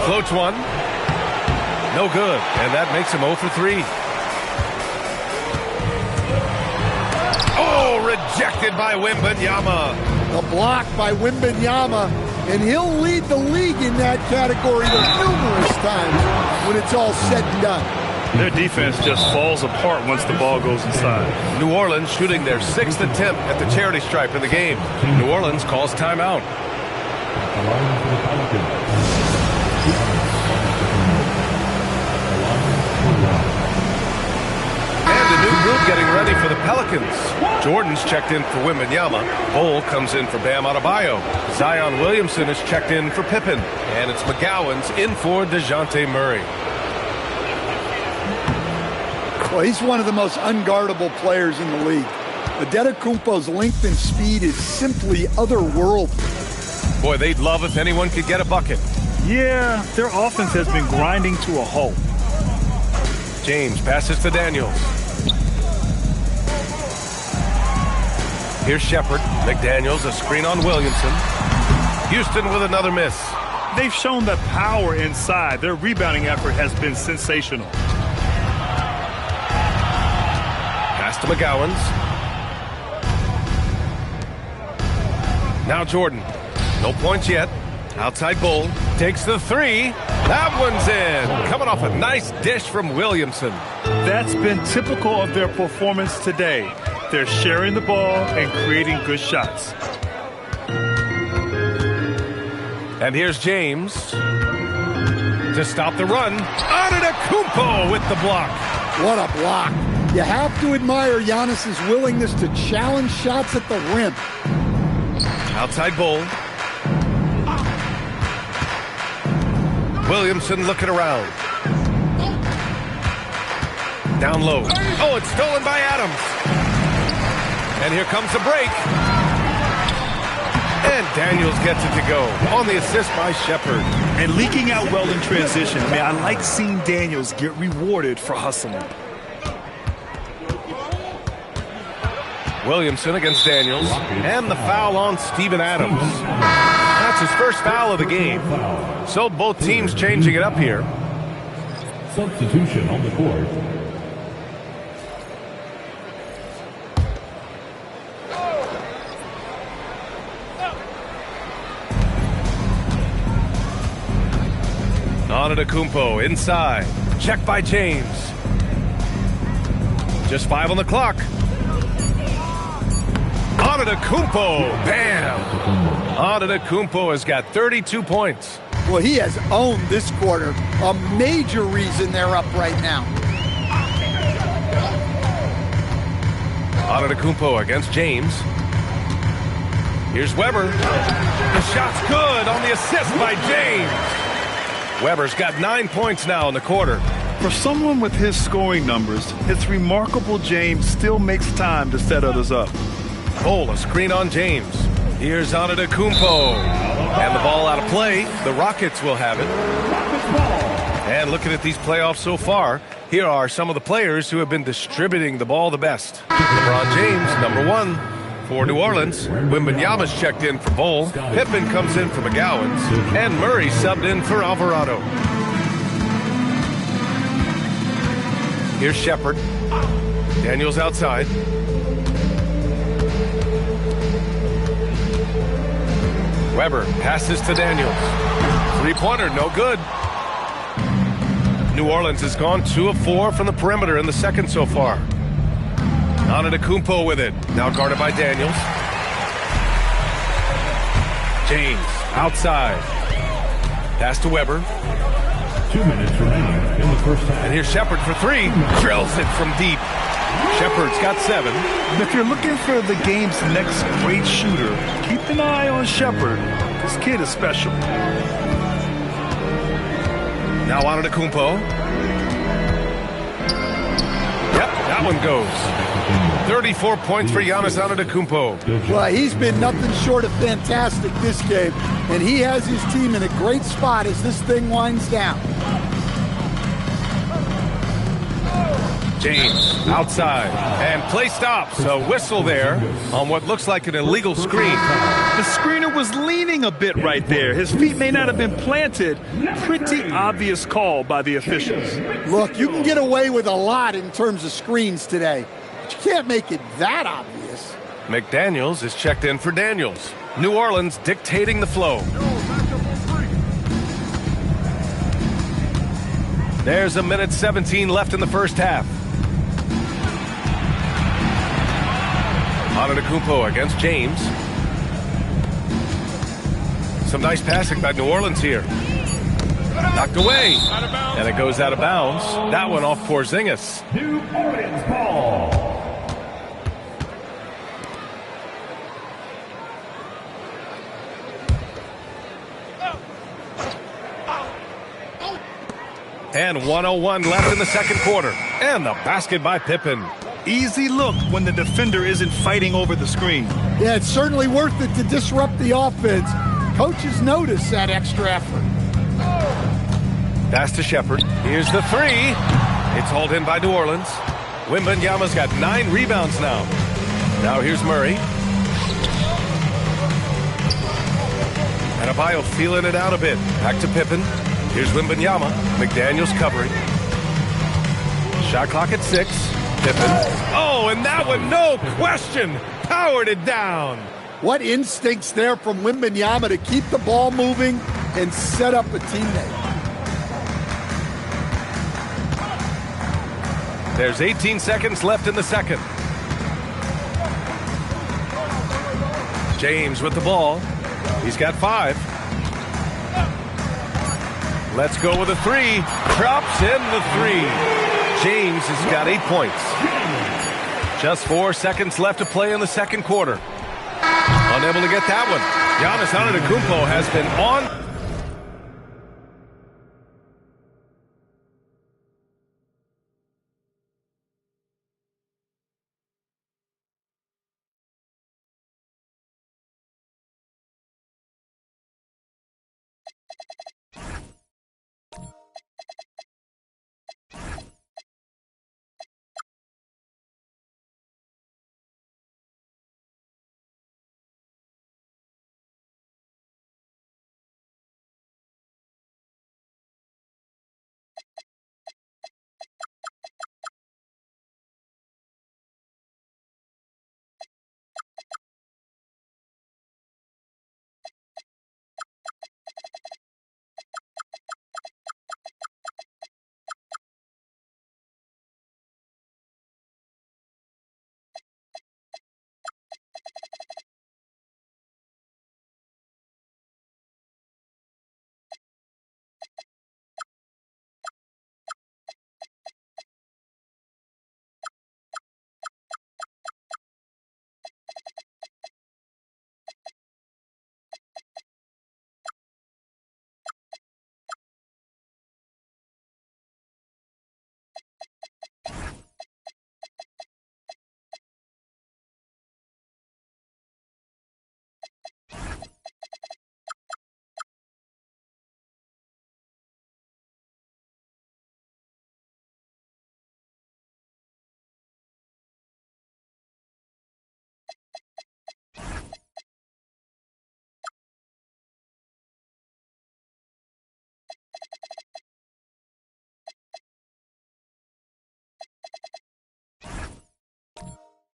Floats one. No good. And that makes him 0 for 3. Oh, rejected by Wembanyama. A block by Wembanyama. And he'll lead the league in that category numerous times when it's all said and done. Their defense just falls apart once the ball goes inside. New Orleans shooting their 6th attempt at the charity stripe in the game. New Orleans calls timeout. And a new group getting ready for the Pelicans. Jordan's checked in for Wembanyama. Bol comes in for Bam Adebayo. Zion Williamson is checked in for Pippen. And it's McGowan's in for DeJounte Murray. Well, he's one of the most unguardable players in the league. Antetokounmpo's length and speed is simply otherworldly. Boy, they'd love if anyone could get a bucket. Yeah, their offense has been grinding to a halt. James passes to Daniels. Here's Shepherd. McDaniels, a screen on Williamson. Houston with another miss. They've shown that power inside. Their rebounding effort has been sensational. Pass to McGowan's. Now Jordan. No points yet. Outside Bol. Takes the three. That one's in. Coming off a nice dish from Williamson. That's been typical of their performance today. They're sharing the ball and creating good shots. And here's James to stop the run. Antetokounmpo with the block. What a block. You have to admire Giannis's willingness to challenge shots at the rim. Outside Bol. Williamson looking around. Down low. Oh, it's stolen by Adams. And here comes the break. And Daniels gets it to go on the assist by Shepherd. And leaking out well in transition. Man, I like seeing Daniels get rewarded for hustling. Williamson against Daniels. And the foul on Steven Adams. That's his first foul of the game. So both teams changing it up here. Substitution on the court. Antetokounmpo inside. Check by James. Just 5 on the clock. Antetokounmpo. Bam! Antetokounmpo has got 32 points. Well, he has owned this quarter. A major reason they're up right now. Antetokounmpo against James. Here's Weber. The shot's good on the assist by James. Weber's got 9 points now in the quarter. For someone with his scoring numbers, it's remarkable James still makes time to set others up. Bol, a screen on James. Here's Antetokounmpo. And the ball out of play. The Rockets will have it. And looking at these playoffs so far, here are some of the players who have been distributing the ball the best. LeBron James, number 1 for New Orleans. Wembanyama's checked in for Bol. Pippen comes in for McGowan's. And Murray subbed in for Alvarado. Here's Shepherd. Daniels outside. Weber passes to Daniels. Three-pointer, no good. New Orleans has gone 2 of 4 from the perimeter in the second so far. Antetokounmpo with it. Now guarded by Daniels. James outside. Pass to Weber. 2 minutes remaining in the first half. And here's Shepherd for 3. Drills it from deep. Shepherd's got 7. If you're looking for the game's next great shooter, keep an eye on Shepherd. This kid is special. Now Antetokounmpo. Yep, that one goes. 34 points for Giannis Antetokounmpo. Well, he's been nothing short of fantastic this game, and he has his team in a great spot as this thing winds down. James outside, and play stops. A whistle there on what looks like an illegal screen. The screener was leaning a bit right there. His feet may not have been planted. Pretty obvious call by the officials. Look, you can get away with a lot in terms of screens today, but you can't make it that obvious. McDaniels is checked in for Daniels. New Orleans dictating the flow. There's 1:17 left in the first half. Antetokounmpo against James. Some nice passing by New Orleans here. Knocked away. And it goes out of bounds. That one off Porzingis. New Orleans ball. And 1:01 left in the second quarter. And the basket by Pippen. Easy look when the defender isn't fighting over the screen. Yeah, it's certainly worth it to disrupt the offense. Coaches notice that extra effort. Pass to Shepherd. Here's the three. It's hauled in by New Orleans. Wembanyama's got 9 rebounds now. Now here's Murray. Adebayo feeling it out a bit. Back to Pippen. Here's Wembanyama. McDaniels covering. Shot clock at 6. Pippen. Oh, and that one, no question, powered it down. What instincts there from Wembanyama to keep the ball moving and set up a teammate. There's 18 seconds left in the second. James with the ball. He's got 5. Let's go with a 3. Drops in the 3. James has got 8 points. Just 4 seconds left to play in the second quarter. Unable to get that one. Giannis Antetokounmpo has been on.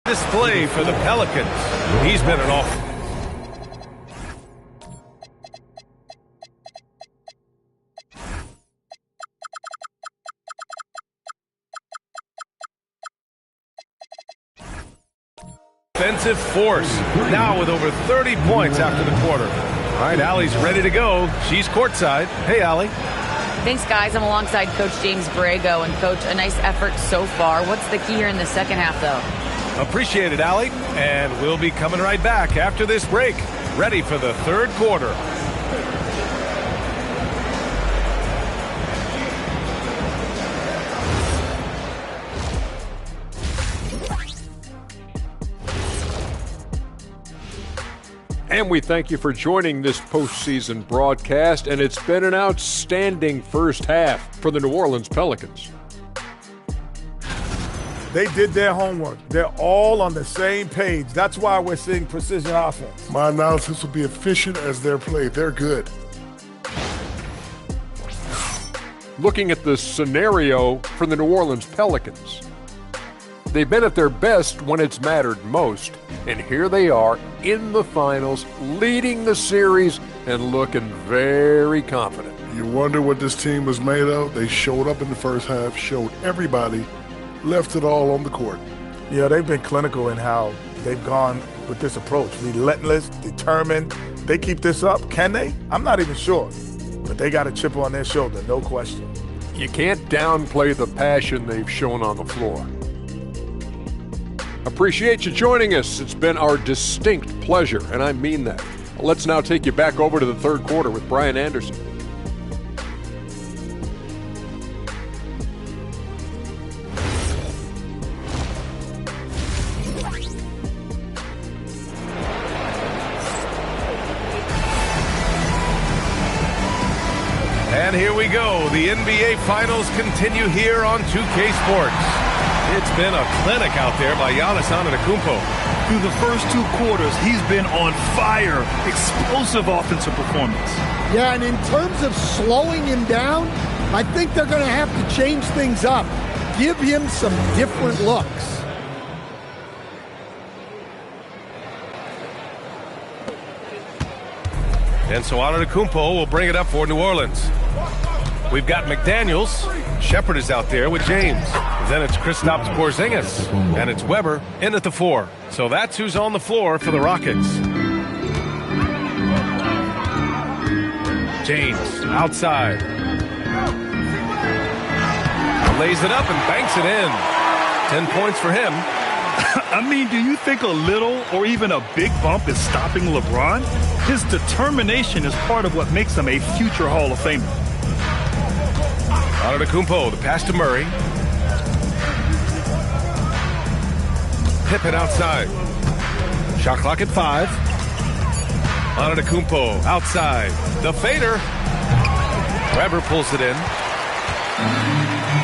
Display for the Pelicans. He's been an awful. Offensive force. Now with over 30 points after the quarter. All right, Allie's ready to go. She's courtside. Hey, Allie. Thanks, guys. I'm alongside Coach James Borrego. And, Coach, a nice effort so far. What's the key here in the second half, though? Appreciate it, Allie. And we'll be coming right back after this break. Ready for the third quarter. And we thank you for joining this postseason broadcast, and it's been an outstanding first half for the New Orleans Pelicans. They did their homework. They're all on the same page. That's why we're seeing precision offense. My analysis would be efficient as their play. They're good. Looking at the scenario for the New Orleans Pelicans, They've been at their best when it's mattered most, and here they are in the finals, leading the series and looking very confident. You wonder what this team was made of? They showed up in the first half, showed everybody, left it all on the court. Yeah, they've been clinical in how they've gone with this approach. Relentless, determined. They keep this up. Can they? I'm not even sure. But they got a chip on their shoulder, no question. You can't downplay the passion they've shown on the floor. Appreciate you joining us. It's been our distinct pleasure, and I mean that. Let's now take you back over to the third quarter with Brian Anderson. And here we go. The NBA Finals continue here on 2K Sports. It's been a clinic out there by Giannis Antetokounmpo. Through the first two quarters, he's been on fire. Explosive offensive performance. Yeah, and in terms of slowing him down, I think they're going to have to change things up. Give him some different looks. And so Antetokounmpo will bring it up for New Orleans. We've got McDaniels. Shepard is out there with James. Then it's Kristaps Porzingis. And it's Weber in at the 4. So that's who's on the floor for the Rockets. James outside. Lays it up and banks it in. 10 points for him. I mean, do you think a little or even a big bump is stopping LeBron? His determination is part of what makes him a future Hall of Famer. Antetokounmpo, the pass to Murray. Pippen outside. Shot clock at 5. Antetokounmpo outside. The fader. Weber pulls it in.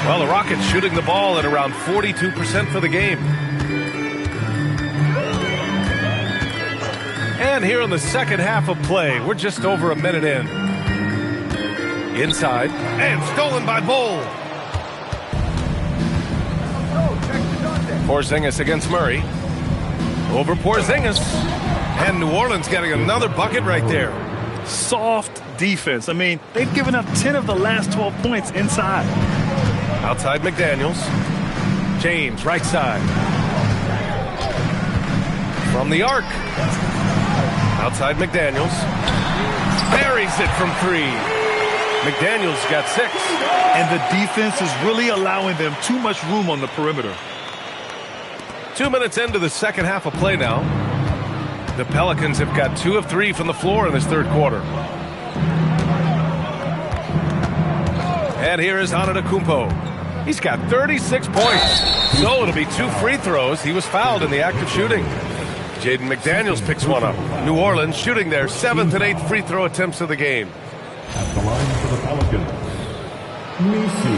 Well, the Rockets shooting the ball at around 42% for the game. And here in the second half of play, we're just over a minute in. Inside, and stolen by Bol. Porzingis against Murray. Over Porzingis. And New Orleans getting another bucket right there. Soft defense. I mean, they've given up 10 of the last 12 points inside. Outside McDaniels. James, right side. From the arc. Outside McDaniels. Buries it from 3. McDaniels got 6. And the defense is really allowing them too much room on the perimeter. 2 minutes into the second half of play now. The Pelicans have got 2 of 3 from the floor in this third quarter. And here is Antetokounmpo. He's got 36 points. So it'll be 2 free throws. He was fouled in the act of shooting. Jaden McDaniels picks one up. New Orleans shooting their 7th and 8th free throw attempts of the game. At the line for the Pelicans, Misi.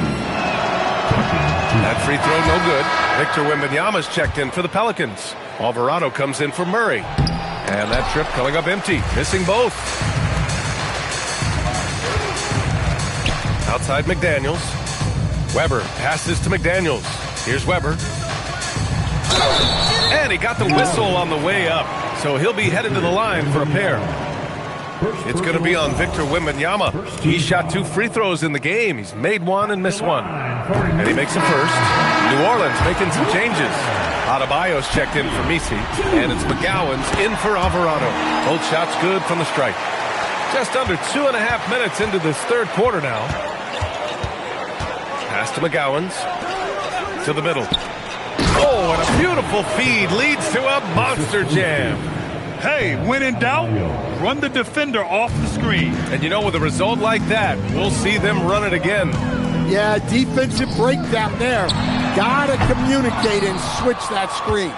That free throw no good. Victor Wembanyama's checked in for the Pelicans. Alvarado comes in for Murray. And that trip coming up empty. Missing both. Outside McDaniels. Weber passes to McDaniels. Here's Weber. And he got the whistle on the way up. So he'll be headed to the line for a pair. It's going to be on Victor Wembanyama. He shot 2 free throws in the game. He's made 1 and missed 1. And he makes a first. New Orleans making some changes. Adebayo's checked in for Misi. And it's McGowan's in for Alvarado. Both shots good from the stripe. Just under 2.5 minutes into this third quarter now. Pass to McGowan's. To the middle. Oh, and a beautiful feed leads to a monster jam. Hey, when in doubt, run the defender off the screen. And you know, with a result like that, we'll see them run it again. Yeah, defensive breakdown there. Gotta communicate and switch that screen.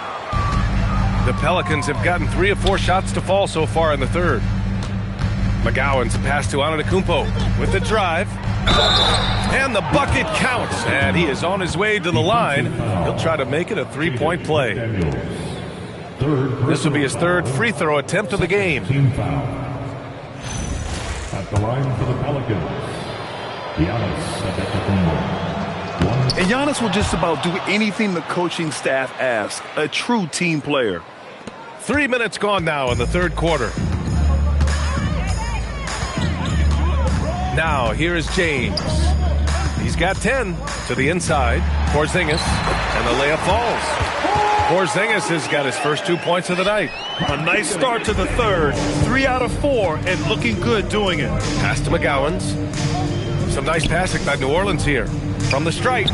The Pelicans have gotten 3 of 4 shots to fall so far in the third. McGowan's pass to Antetokounmpo with the drive. And the bucket counts. And he is on his way to the line. He'll try to make it a 3-point play. This will be his 3rd free throw attempt of the game. Team foul. At the line for the Pelicans, Giannis Antetokounmpo. And Giannis will just about do anything the coaching staff asks. A true team player. 3 minutes gone now in the third quarter. Now, here is James. He's got 10 to the inside. Porzingis, and the layup falls. Porzingis has got his first 2 points of the night. A nice start to the third. 3 out of 4, and looking good doing it. Pass to McGowans. Some nice passing by New Orleans here. From the stripe.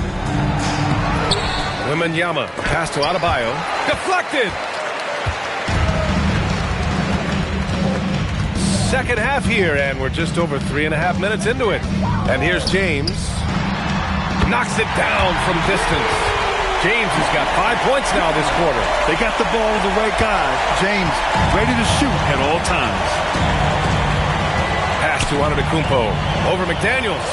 Wembanyama, a pass to Adebayo. Deflected! Second half here, and we're just over 3.5 minutes into it. And here's James. Knocks it down from distance. James has got 5 points now this quarter. They got the ball to the right guy. James ready to shoot at all times. Pass to Antetokounmpo. Over McDaniels.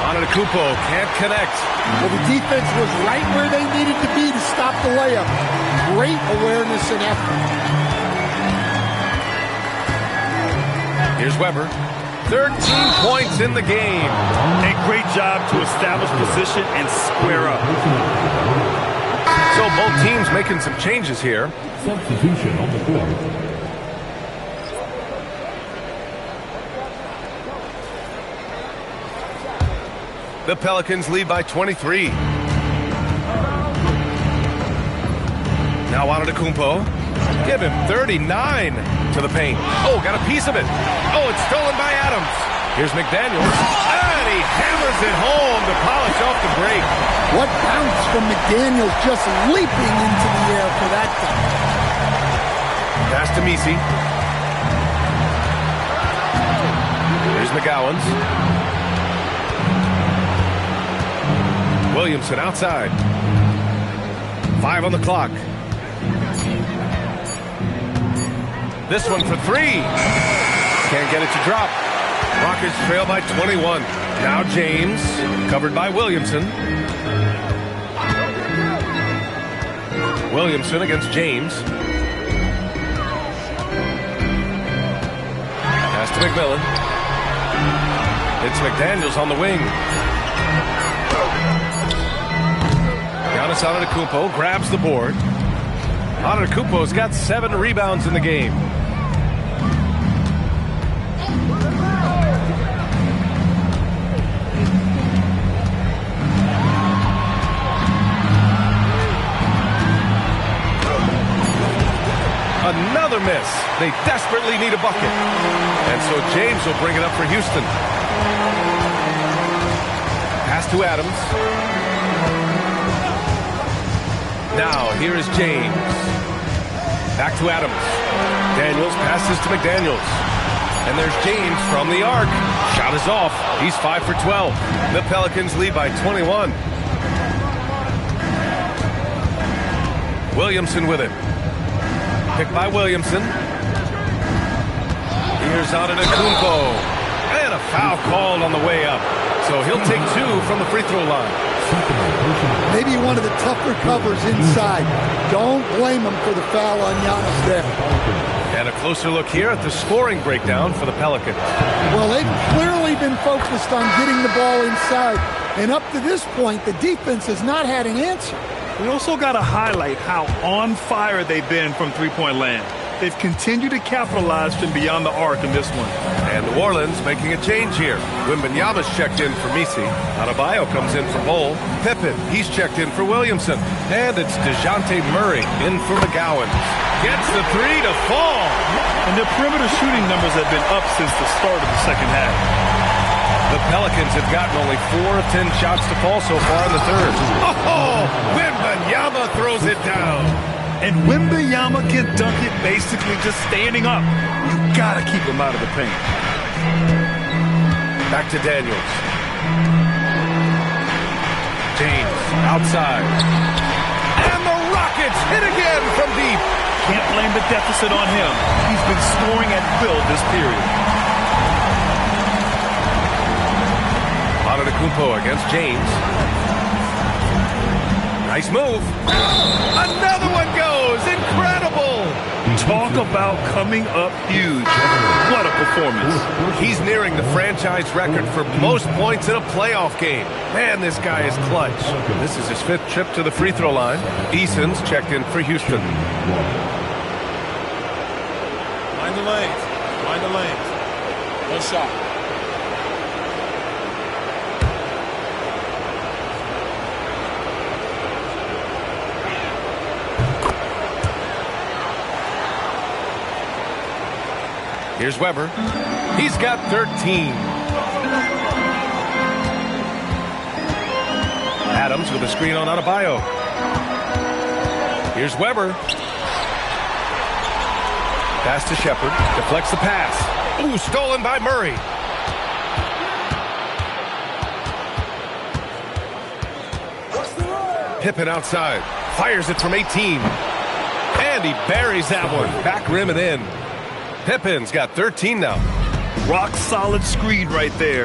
Antetokounmpo can't connect. Well, the defense was right where they needed to be to stop the layup. Great awareness and effort. Here's Weber. 13 points in the game. A great job to establish position and square up. So both teams making some changes here. Substitution on the court. The Pelicans lead by 23. Now Antetokounmpo. Give him 39 to the paint. Oh, got a piece of it. Oh, it's stolen by Adams. Here's McDaniels. And he hammers it home to polish off the break. What bounce from McDaniels, just leaping into the air for that dunk. Pass to Messi. Here's McGowans. Williamson outside. 5 on the clock. This one for 3. Can't get it to drop. Rockets trail by 21. Now James, covered by Williamson. Williamson against James. Pass to McMillan. It's McDaniels on the wing. Giannis Antetokounmpo grabs the board. Antetokounmpo's got 7 rebounds in the game. Another miss. They desperately need a bucket. And so James will bring it up for Houston. Pass to Adams. Now, here is James. Back to Adams. Daniels passes to McDaniels. And there's James from the arc. Shot is off. He's 5 for 12. The Pelicans lead by 21. Williamson with it. Picked by Williamson. Here's Antetokounmpo. And a foul called on the way up. So he'll take 2 from the free throw line. Maybe one of the tougher covers inside. Don't blame him for the foul on Giannis there. And a closer look here at the scoring breakdown for the Pelicans. Well, they've clearly been focused on getting the ball inside. And up to this point, the defense has not had an answer. We also got to highlight how on fire they've been from three-point land. They've continued to capitalize from beyond the arc in this one. And New Orleans making a change here. Wembanyama's checked in for Messi. Adebayo comes in for Bol. Pippen, he's checked in for Williamson. And it's DeJounte Murray in for McGowan. Gets the 3 to fall. And their perimeter shooting numbers have been up since the start of the second half. The Pelicans have gotten only 4 of 10 shots to fall so far in the third. Oh, Wembanyama throws it down. And Wembanyama can dunk it basically just standing up. You got to keep him out of the paint. Back to Daniels. James outside. And the Rockets hit again from deep. Can't blame the deficit on him. He's been scoring at will this period. Antetokounmpo against James. Nice move. Another one goes. Incredible. Talk about coming up huge. What a performance. He's nearing the franchise record for most points in a playoff game. Man, this guy is clutch. This is his 5th trip to the free throw line. Eason's checked in for Houston. Mind the lanes. Mind the lanes. No shot. Here's Weber. He's got 13. Adams with a screen on Adebayo. Here's Weber. Pass to Shepard. Deflects the pass. Ooh, stolen by Murray. Pippen outside. Fires it from 18. And he buries that one. Back rim and in. Pippen's got 13 now. Rock solid screen right there.